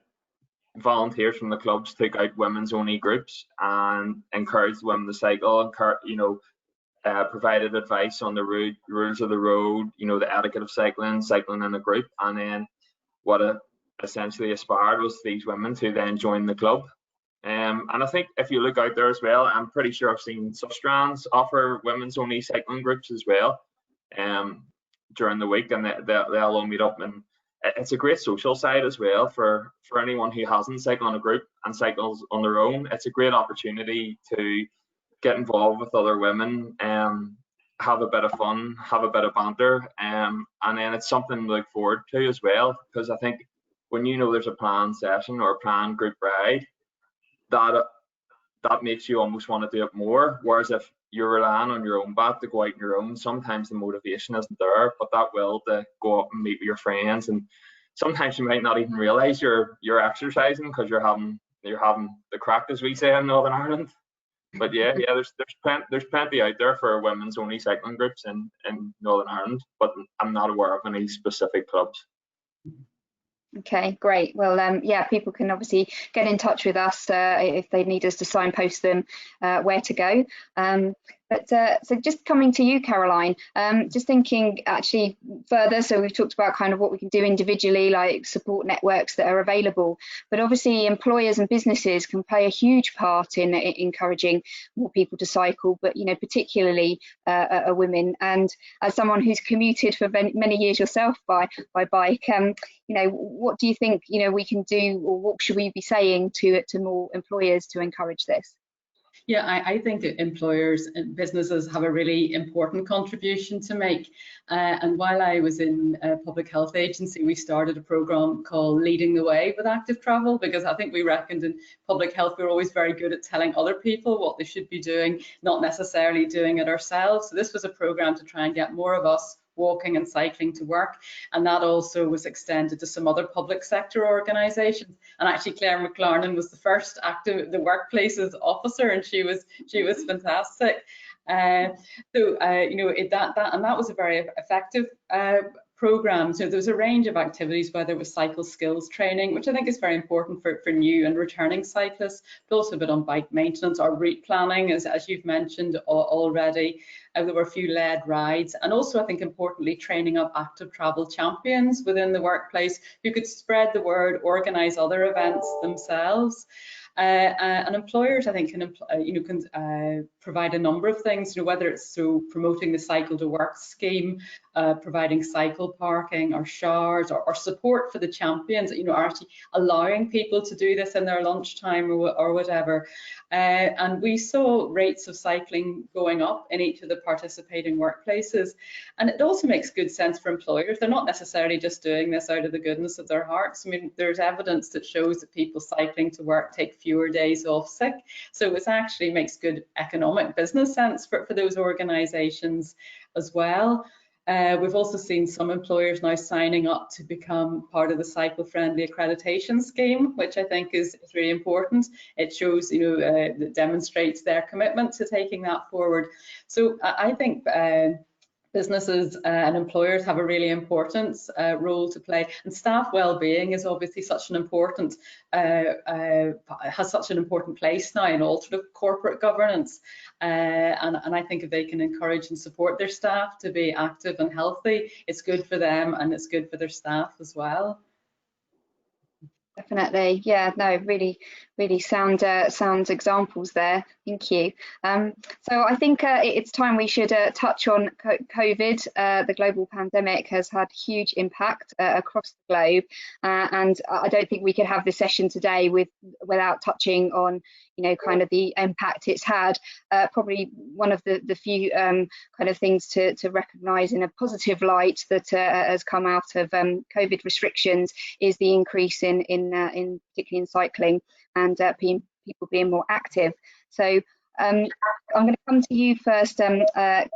volunteers from the clubs took out women's only groups and encouraged women to cycle, provided advice on the rules of the road, you know, the etiquette of cycling in a group, and then what essentially aspired was these women to then join the club. And I think if you look out there as well, I'm pretty sure I've seen Sustrands offer women's only cycling groups as well during the week, and they'll all meet up, and it's a great social side as well for anyone who hasn't cycled in a group and cycles on their own. It's a great opportunity to get involved with other women, have a bit of fun, have a bit of banter, and then it's something to look forward to as well, because I think when you know there's a planned session or a planned group ride, that makes you almost want to do it more. Whereas if you're relying on your own bat to go out on your own, sometimes the motivation isn't there, but that will to go up and meet with your friends, and sometimes you might not even realize you're exercising because you're having the crack, as we say in Northern Ireland. But yeah, there's plenty out there for women's only cycling groups in Northern Ireland, but I'm not aware of any specific clubs. Okay, great. Well, yeah, people can obviously get in touch with us if they need us to signpost them where to go. So just coming to you, Caroline, just thinking actually further, so we've talked about kind of what we can do individually, like support networks that are available, but obviously employers and businesses can play a huge part in encouraging more people to cycle, but, you know, particularly women. And as someone who's commuted for many years yourself by bike, you know, what do you think, you know, we can do, or what should we be saying to more employers to encourage this? Yeah, I think that employers and businesses have a really important contribution to make. And while I was in a public health agency, we started a program called Leading the Way with Active Travel, because I think we reckoned in public health we're always very good at telling other people what they should be doing, not necessarily doing it ourselves. So this was a program to try and get more of us walking and cycling to work, and that also was extended to some other public sector organisations. And actually Claire Mclernon was the first active the workplaces officer, and she was fantastic. You know, that was a very effective program. So there was a range of activities, whether it was cycle skills training, which I think is very important for new and returning cyclists, but also a bit on bike maintenance or route planning, as you've mentioned already. There were a few led rides, and also I think importantly training up active travel champions within the workplace who could spread the word, organise other events themselves. And employers, I think, can provide a number of things, you know, whether it's through promoting the Cycle to Work scheme, providing cycle parking or showers, or support for the champions, you know, are actually allowing people to do this in their lunchtime or whatever. And we saw rates of cycling going up in each of the participating workplaces. And it also makes good sense for employers. They're not necessarily just doing this out of the goodness of their hearts. I mean, there's evidence that shows that people cycling to work take fewer days off sick. So it actually makes good economic business sense for those organisations as well. We've also seen some employers now signing up to become part of the Cycle Friendly Accreditation Scheme, which I think is really important. It shows, you know, it demonstrates their commitment to taking that forward. So I think businesses and employers have a really important role to play, and staff well-being is obviously such an important has such an important place now in all sort of corporate governance, and I think if they can encourage and support their staff to be active and healthy, it's good for them and it's good for their staff as well. Definitely, yeah, no, really sound examples there. Thank you. So I think it's time we should touch on COVID. The global pandemic has had huge impact across the globe, and I don't think we could have this session today without touching on, you know, kind of the impact it's had. Probably one of the few kind of things to recognise in a positive light that has come out of COVID restrictions is the increase in particularly in cycling and people being more active. So I'm going to come to you first, Claire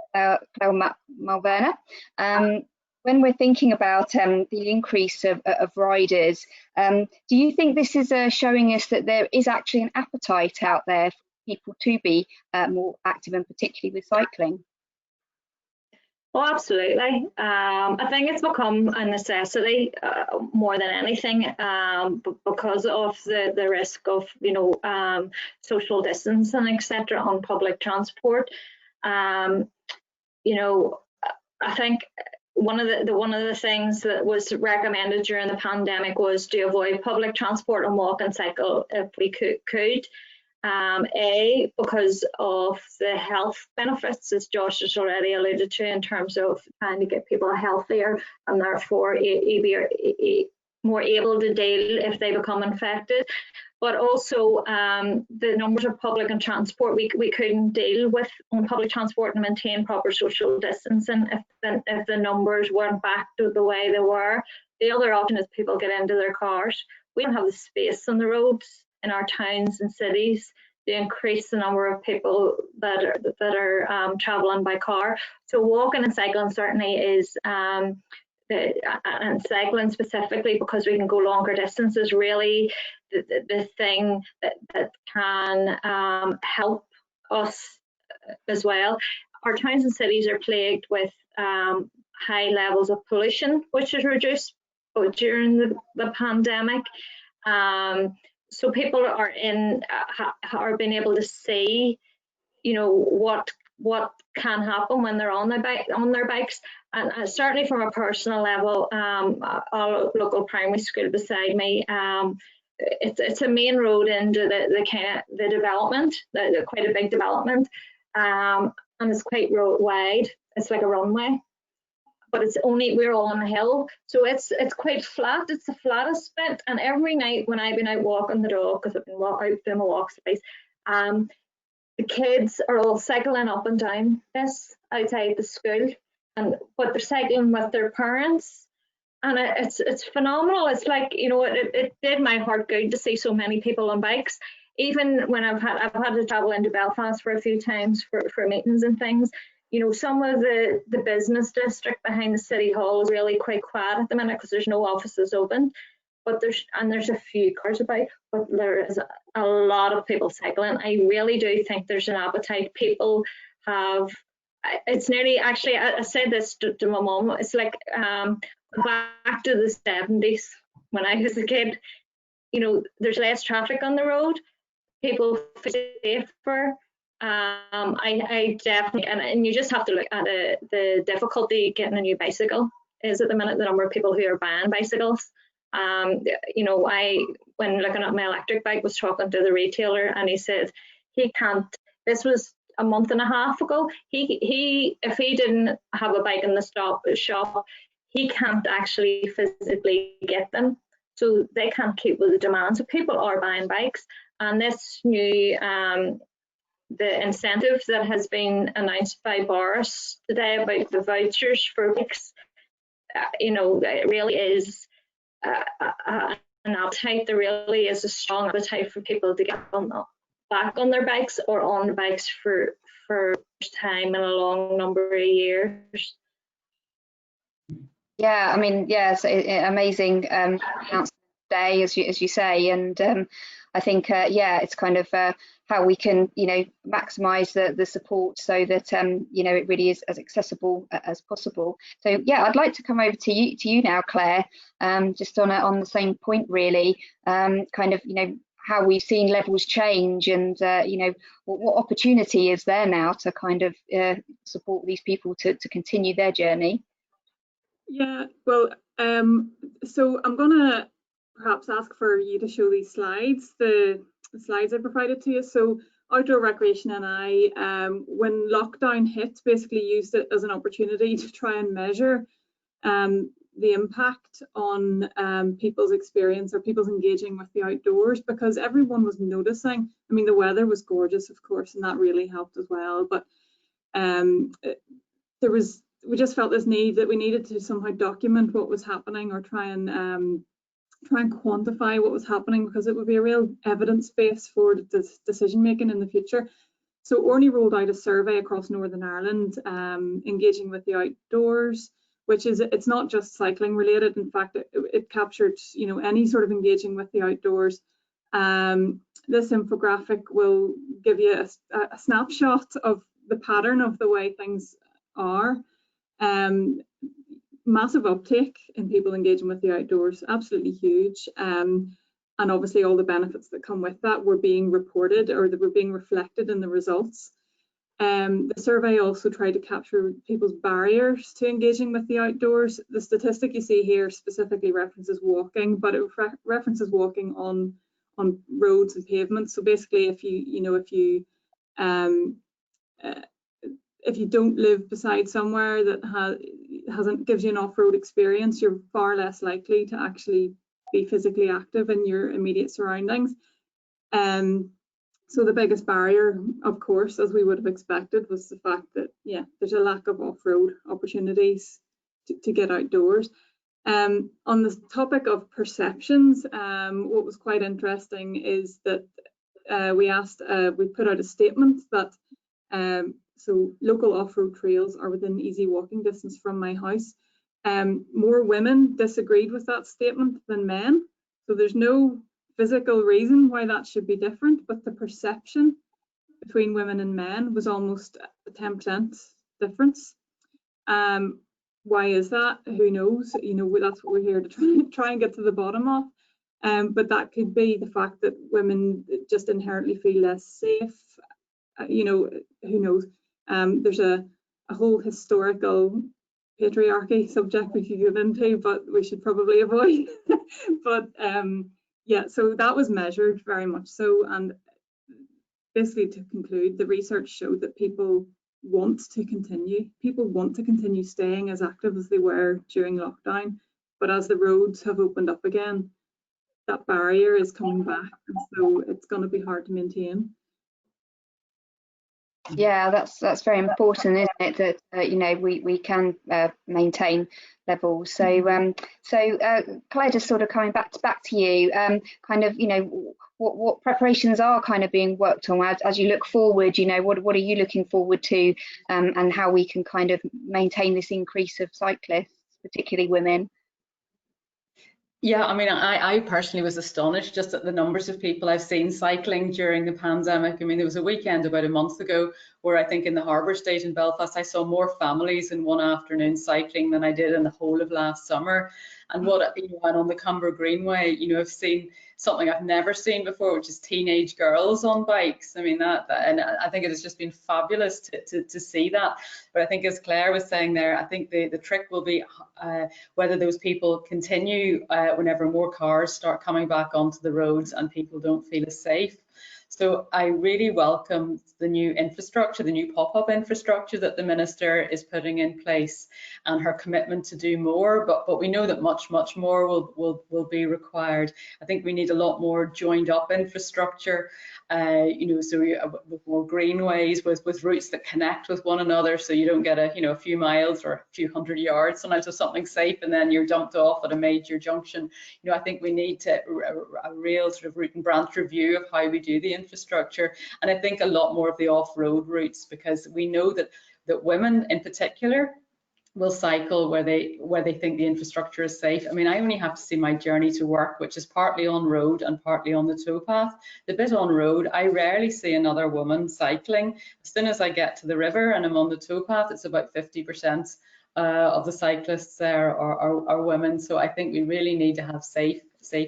Malverna. When we're thinking about the increase of riders, do you think this is showing us that there is actually an appetite out there for people to be more active, and particularly with cycling? Oh, absolutely. I think it's become a necessity more than anything, because of the risk of, you know, social distancing, etc., on public transport. You know, I think one of the things that was recommended during the pandemic was to avoid public transport and walk and cycle if we could. Because of the health benefits, as Josh has already alluded to, in terms of trying to get people healthier and therefore more able to deal if they become infected. But also the numbers of public and transport, we couldn't deal with on public transport and maintain proper social distancing if the numbers weren't back to the way they were. The other option is people get into their cars. We don't have the space on the roads in our towns and cities to increase the number of people that are travelling by car. So walking and cycling certainly is, and cycling specifically, because we can go longer distances, really the thing that can help us as well. Our towns and cities are plagued with high levels of pollution, which is reduced during the pandemic. So people are being able to see, you know, what can happen when they're on their bikes, and certainly from a personal level, our local primary school beside me, it's a main road into the development, quite a big development, and it's quite road wide. It's like a runway. But we're all on a hill, so it's quite flat. It's the flattest bit, and every night when I've been out walking the dog, because I've been out doing my walks, the kids are all cycling up and down this outside the school, but they're cycling with their parents, and it's phenomenal. It's like, you know, it did my heart good to see so many people on bikes. Even when I've had to travel into Belfast for a few times for meetings and things. You know, some of the business district behind the city hall is really quite quiet at the minute because there's no offices open, but there's a few cars about, but there is a lot of people cycling. I really do think there's an appetite. People have, it's nearly, actually, I said this to my mum, it's like back to the 70s when I was a kid. You know, there's less traffic on the road, people feel safer. I definitely, and you just have to look at the difficulty getting a new bicycle is at the minute, the number of people who are buying bicycles. You know, when looking at my electric bike, was talking to the retailer, and he said he can't, this was a month and a half ago, if he didn't have a bike in the shop, he can't actually physically get them. So they can't keep with the demand. So people are buying bikes, and this new the incentive that has been announced by Boris today about the vouchers for bikes, you know, it really is an appetite. There really is a strong appetite for people to get back on their bikes or on the bikes for first time in a long number of years. Yeah, I mean, yes, amazing announcement today, as you say, and I think yeah, it's kind of how we can, you know, maximise the support so that you know, it really is as accessible as possible. So yeah, I'd like to come over to you now, Claire, just on the same point really, kind of, you know, how we've seen levels change, and you know, what opportunity is there now to kind of support these people to continue their journey. Yeah, well, so I'm gonna perhaps ask for you to show these slides, the slides I provided to you. So Outdoor Recreation and I, when lockdown hit, basically used it as an opportunity to try and measure the impact on people's experience or people's engaging with the outdoors, because everyone was noticing. I mean, the weather was gorgeous, of course, and that really helped as well. But we just felt this need that we needed to somehow document what was happening, or try and quantify what was happening, because it would be a real evidence base for this decision making in the future. So Orny rolled out a survey across Northern Ireland, engaging with the outdoors, which is, it's not just cycling related. In fact, it captured, you know, any sort of engaging with the outdoors. This infographic will give you a snapshot of the pattern of the way things are. Massive uptake in people engaging with the outdoors, absolutely huge. And obviously all the benefits that come with that were being reported, or that were being reflected in the results. The survey also tried to capture people's barriers to engaging with the outdoors. The statistic you see here specifically references walking, but it references walking on roads and pavements. So basically, if you don't live beside somewhere that gives you an off-road experience, you're far less likely to actually be physically active in your immediate surroundings. So the biggest barrier, of course, as we would have expected, was the fact that, yeah, there's a lack of off-road opportunities to get outdoors. On the topic of perceptions, what was quite interesting is that we put out a statement that so local off-road trails are within easy walking distance from my house. More women disagreed with that statement than men. So there's no physical reason why that should be different, but the perception between women and men was almost a 10% difference. Why is that? Who knows? That's what we're here to try and get to the bottom of. But that could be the fact that women just inherently feel less safe. Who knows? There's a whole historical patriarchy subject we could get into, but we should probably avoid. But yeah, so that was measured very much so, and basically to conclude, the research showed that people want to continue staying as active as they were during lockdown, but as the roads have opened up again, that barrier is coming back, and so it's going to be hard to maintain. Yeah, that's very important, isn't it? That we can maintain levels. So Claire, just sort of coming back to you, what preparations are kind of being worked on as you look forward. What are you looking forward to, and how we can kind of maintain this increase of cyclists, particularly women? Yeah, I mean, I personally was astonished just at the numbers of people I've seen cycling during the pandemic. I mean, there was a weekend about a month ago where I think in the Harbour State in Belfast, I saw more families in one afternoon cycling than I did in the whole of last summer. And and on the Cumber Greenway, I've seen something I've never seen before, which is teenage girls on bikes. I mean, and I think it has just been fabulous to see that. But I think, as Claire was saying there, I think the trick will be whether those people continue whenever more cars start coming back onto the roads and people don't feel as safe. So I really welcome the new infrastructure, the new pop-up infrastructure that the Minister is putting in place, and her commitment to do more. But we know that much more will be required. I think we need a lot more joined up infrastructure. So with more greenways, with routes that connect with one another, so you don't get a few miles or a few hundred yards sometimes of something safe and then you're dumped off at a major junction. I think we need a real sort of root and branch review of how we do the infrastructure, and I think a lot more of the off-road routes, because we know that women in particular will cycle where they think the infrastructure is safe. I mean, I only have to see my journey to work, which is partly on road and partly on the towpath. The bit on road, I rarely see another woman cycling. As soon as I get to the river and I'm on the towpath, it's about 50% of the cyclists there are women. So I think we really need to have safe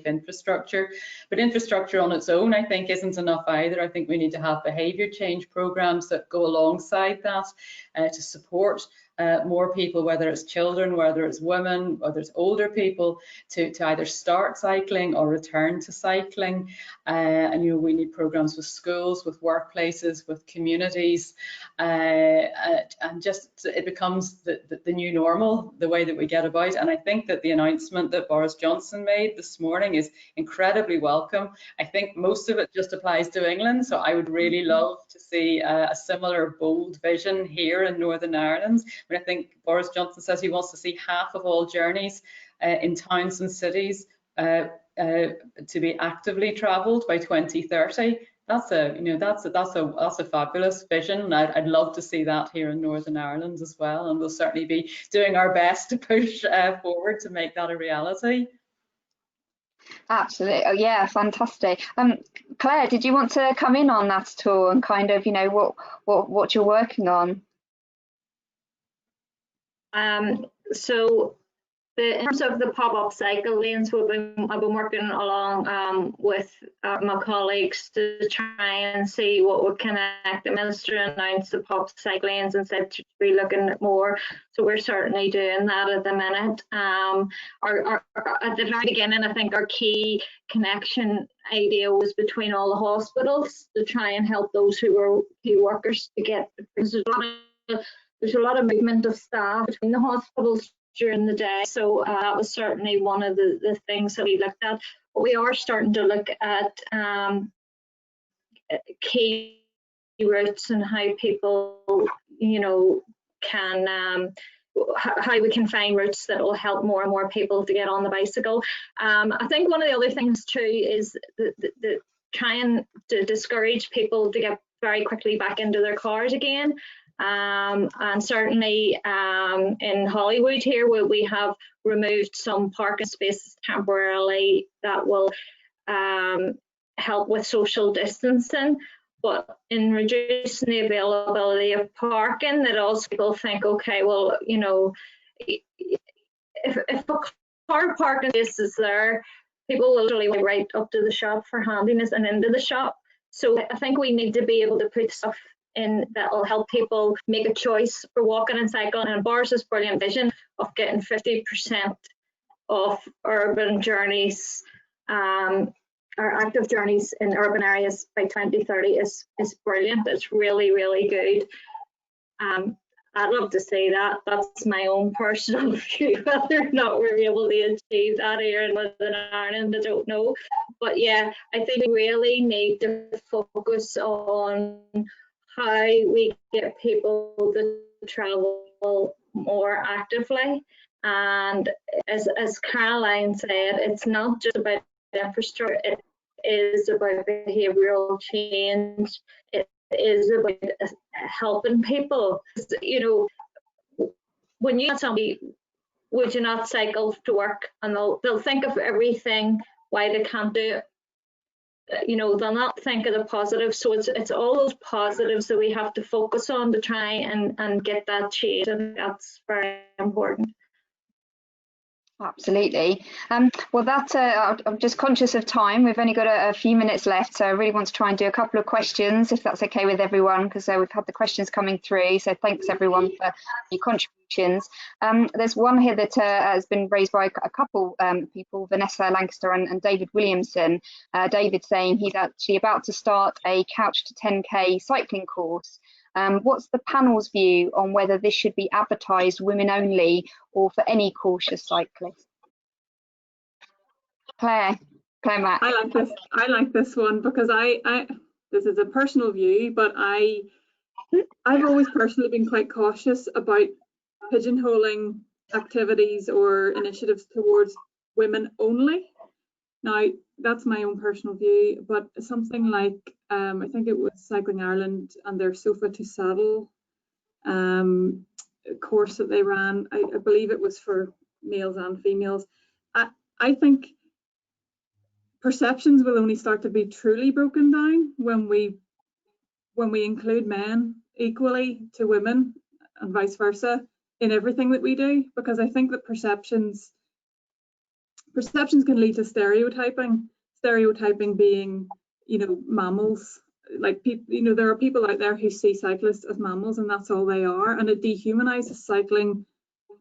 infrastructure. But infrastructure on its own, I think, isn't enough either. I think we need to have behaviour change programmes that go alongside that to support more people, whether it's children, whether it's women, whether it's older people, to either start cycling or return to cycling. And we need programs with schools, with workplaces, with communities, and just it becomes the new normal, the way that we get about. And I think that the announcement that Boris Johnson made this morning is incredibly welcome. I think most of it just applies to England, so I would really love to see a similar bold vision here in Northern Ireland. I think Boris Johnson says he wants to see half of all journeys in towns and cities to be actively travelled by 2030. That's a fabulous vision. I'd love to see that here in Northern Ireland as well, and we'll certainly be doing our best to push forward to make that a reality. Absolutely. Oh, yeah, fantastic. Claire, did you want to come in on that at all, and kind of what you're working on? So in terms of the pop-up cycle lanes, I've been working along with my colleagues to try and see what would connect. The Minister announced the pop-up cycle lanes and said to be looking at more. So we're certainly doing that at the minute. At the very beginning, I think our key connection idea was between all the hospitals to try and help those who were key workers to get. There's a lot of movement of staff between the hospitals during the day, so that was certainly one of the things that we looked at. But we are starting to look at key routes and how people, can how we can find routes that will help more and more people to get on the bicycle. I think one of the other things too is the trying to discourage people to get very quickly back into their cars again. And certainly in Hollywood here, where we have removed some parking spaces temporarily that will help with social distancing. But in reducing the availability of parking, that also people think, okay, well, if a car parking space is there, people will really right up to the shop for handiness and into the shop. So I think we need to be able to put stuff in that will help people make a choice for walking and cycling. And Bars' brilliant vision of getting 50% of urban journeys or active journeys in urban areas by 2030 is brilliant. It's really, really good. I'd love to see that. That's my own personal view. Whether or not we're able to achieve that here in Northern Ireland, I don't know. But yeah, I think we really need to focus on how we get people to travel more actively. And as Caroline said, it's not just about infrastructure, it is about behavioural change. It is about helping people. When you ask somebody, would you not cycle to work? And they'll think of everything why they can't do it. They'll not think of the positives. So it's all those positives that we have to focus on to try and get that change, and that's very important. Absolutely. Well, I'm just conscious of time. We've only got a few minutes left, so I really want to try and do a couple of questions, if that's okay with everyone, because we've had the questions coming through. So thanks everyone for your contributions. There's one here that has been raised by a couple people, Vanessa Lancaster and David Williamson. David saying he's actually about to start a Couch to 10K cycling course. What's the panel's view on whether this should be advertised women only or for any cautious cyclist? Claire Mack. I like this one because this is a personal view, but I've always personally been quite cautious about pigeonholing activities or initiatives towards women only. Now, that's my own personal view, but something like, I think it was Cycling Ireland and their Sofa to Saddle course that they ran, I believe it was for males and females. I think perceptions will only start to be truly broken down when we include men equally to women and vice versa in everything that we do, because I think that perceptions can lead to stereotyping being, mammals. Like people, there are people out there who see cyclists as mammals and that's all they are, and it dehumanizes cycling,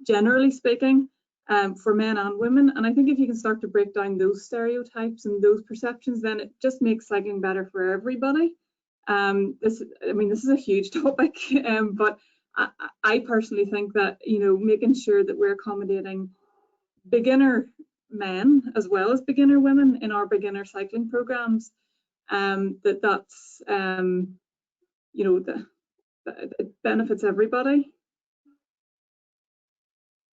generally speaking, for men and women. And I think if you can start to break down those stereotypes and those perceptions, then it just makes cycling better for everybody. This is a huge topic, but I personally think that, making sure that we're accommodating beginner men as well as beginner women in our beginner cycling programs, that's it benefits everybody.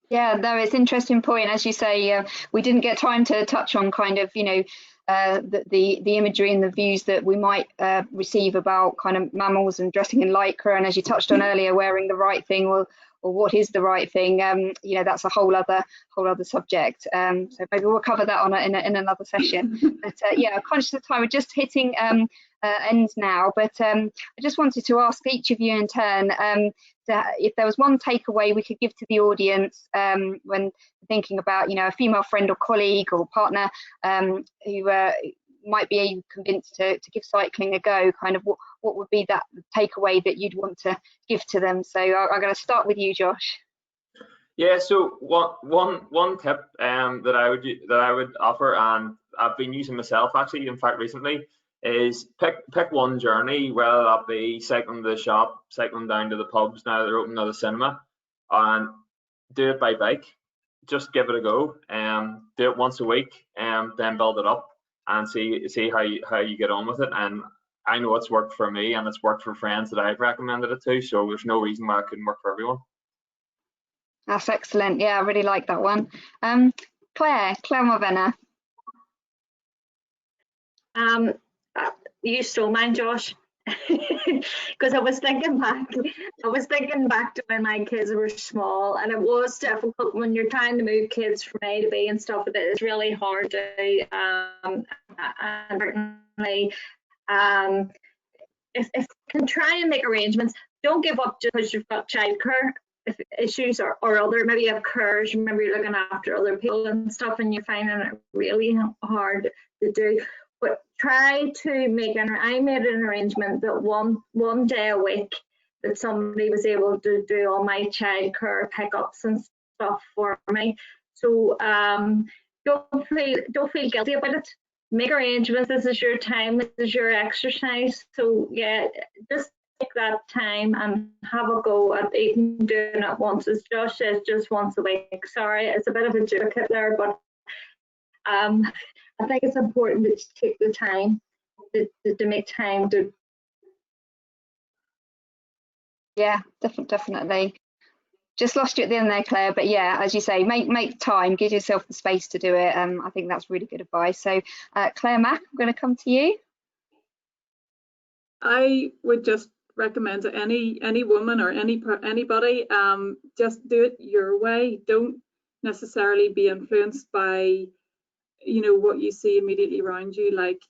Yeah, no, it's an interesting point. As you say, we didn't get time to touch on kind of, the imagery and the views that we might receive about kind of mammals and dressing in lycra. And as you touched on earlier, wearing the right thing what is the right thing. You know, that's a whole other subject. So maybe we'll cover that on in another session. But yeah, conscious of time, we're just hitting end now. But I just wanted to ask each of you in turn if there was one takeaway we could give to the audience when thinking about, you know, a female friend or colleague or partner who might be convinced to give cycling a go. Kind of what would be that takeaway that you'd want to give to them? So I'm going to start with you, Josh. Yeah, so one tip that I would offer, and I've been using myself actually, in fact, recently, is pick one journey, whether that be cycling to the shop, cycling down to the pubs now that they're open, to the cinema, and do it by bike. Just give it a go. Do it once a week, then build it up and see how you get on with it. And I know it's worked for me, and it's worked for friends that I've recommended it to. So there's no reason why it couldn't work for everyone. That's excellent. Yeah, I really like that one. Claire Morvenna. You stole mine, Josh, because I was thinking back to when my kids were small, and it was difficult when you're trying to move kids from A to B and stuff. It is really hard to do. And certainly, if you can try and make arrangements, don't give up just because you've got childcare issues or other, maybe you have cares, remember you're looking after other people and stuff, and you're finding it really hard to do. But try to make I made an arrangement that one day a week that somebody was able to do all my childcare pickups and stuff for me. So don't feel guilty about it. Make arrangements. This is your time. This is your exercise. So yeah, just take that time and have a go at even doing it once. As Josh says, just once a week. Sorry, it's a bit of a duplicate there, but I think it's important to take the time to make time to. Yeah, definitely. Just lost you at the end there, Claire, but yeah, as you say, make time, give yourself the space to do it. I think that's really good advice. So Claire Mack, I'm going to come to you. I would just recommend to any woman or anybody, just do it your way. Don't necessarily be influenced by, you know, what you see immediately around you. Like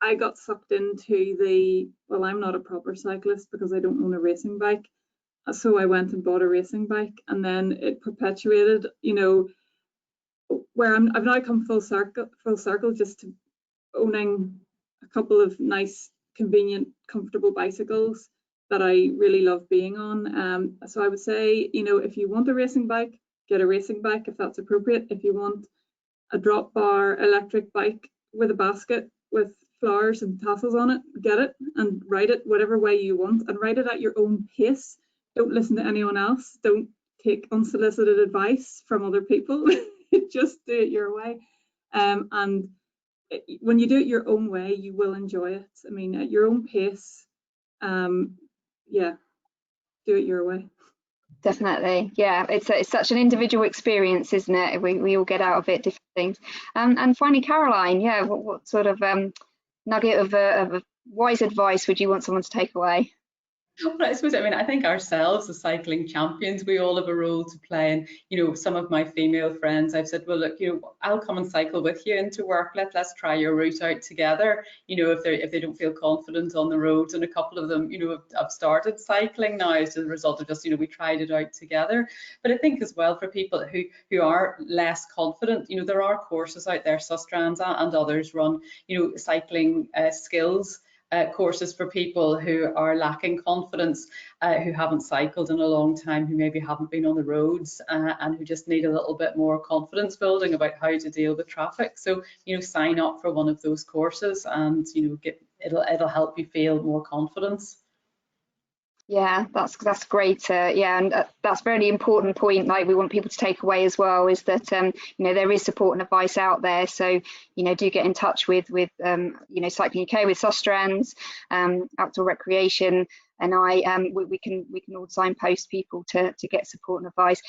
I got sucked into well, I'm not a proper cyclist because I don't own a racing bike. So I went and bought a racing bike, and then it perpetuated, you know, where I've now come full circle just to owning a couple of nice, convenient, comfortable bicycles that I really love being on. So I would say, you know, if you want a racing bike, get a racing bike if that's appropriate. If you want a drop bar electric bike with a basket with flowers and tassels on it, get it and ride it whatever way you want, and ride it at your own pace. Don't listen to anyone else. Don't take unsolicited advice from other people. Just do it your way. And when you do it your own way, you will enjoy it. I mean, at your own pace. Yeah, do it your way. Definitely, yeah. It's such an individual experience, isn't it? We all get out of it different things. And finally, Caroline, yeah, what sort of nugget of wise advice would you want someone to take away? Well, I suppose, I think ourselves as cycling champions, we all have a role to play. And, you know, some of my female friends, I've said, well, look, you know, I'll come and cycle with you into work. Let's try your route out together. You know, if they don't feel confident on the roads, and a couple of them, you know, have started cycling now as a result of just, you know, we tried it out together. But I think as well for people who are less confident, you know, there are courses out there, Sustrans and others run, you know, cycling skills courses for people who are lacking confidence, who haven't cycled in a long time, who maybe haven't been on the roads, and who just need a little bit more confidence building about how to deal with traffic. So, you know, sign up for one of those courses, and, you know, it'll help you feel more confidence. Yeah, that's great. Yeah, and that's a very important point. Like we want people to take away as well is that you know, there is support and advice out there. So, you know, do get in touch with you know, Cycling UK, with Sustrans, Outdoor Recreation, and we can all signpost people to get support and advice.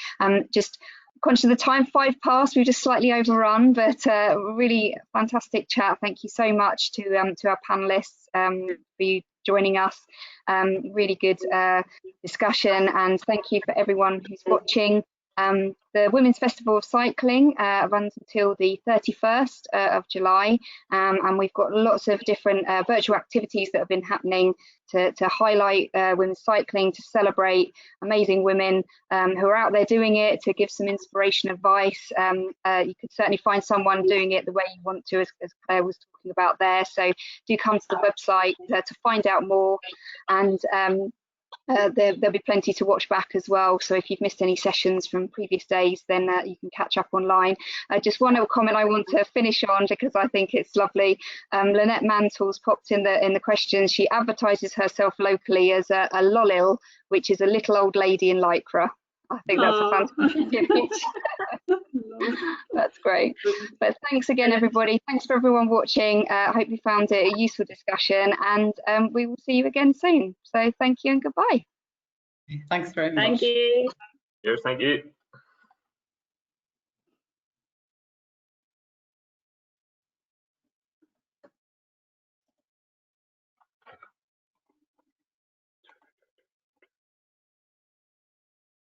Just conscious of the time, 5 past, we've just slightly overrun, but really fantastic chat. Thank you so much to our panelists for you joining us. Really good discussion, and thank you for everyone who's watching. The Women's Festival of Cycling runs until the 31st of July, and we've got lots of different virtual activities that have been happening to highlight women's cycling, to celebrate amazing women who are out there doing it, to give some inspiration, advice. You could certainly find someone doing it the way you want to, as Claire was talking about there. So do come to the website to find out more, and there'll be plenty to watch back as well. So if you've missed any sessions from previous days, then you can catch up online. Just one other comment I want to finish on, because I think it's lovely. Lynette Mantles popped in the questions. She advertises herself locally as a Lolil, which is a little old lady in Lycra. I think that's a fantastic image. That's great. But thanks again, everybody. Thanks for everyone watching. I hope you found it a useful discussion, and we will see you again soon. So thank you and goodbye. Thanks very much. Thank you. Cheers, thank you.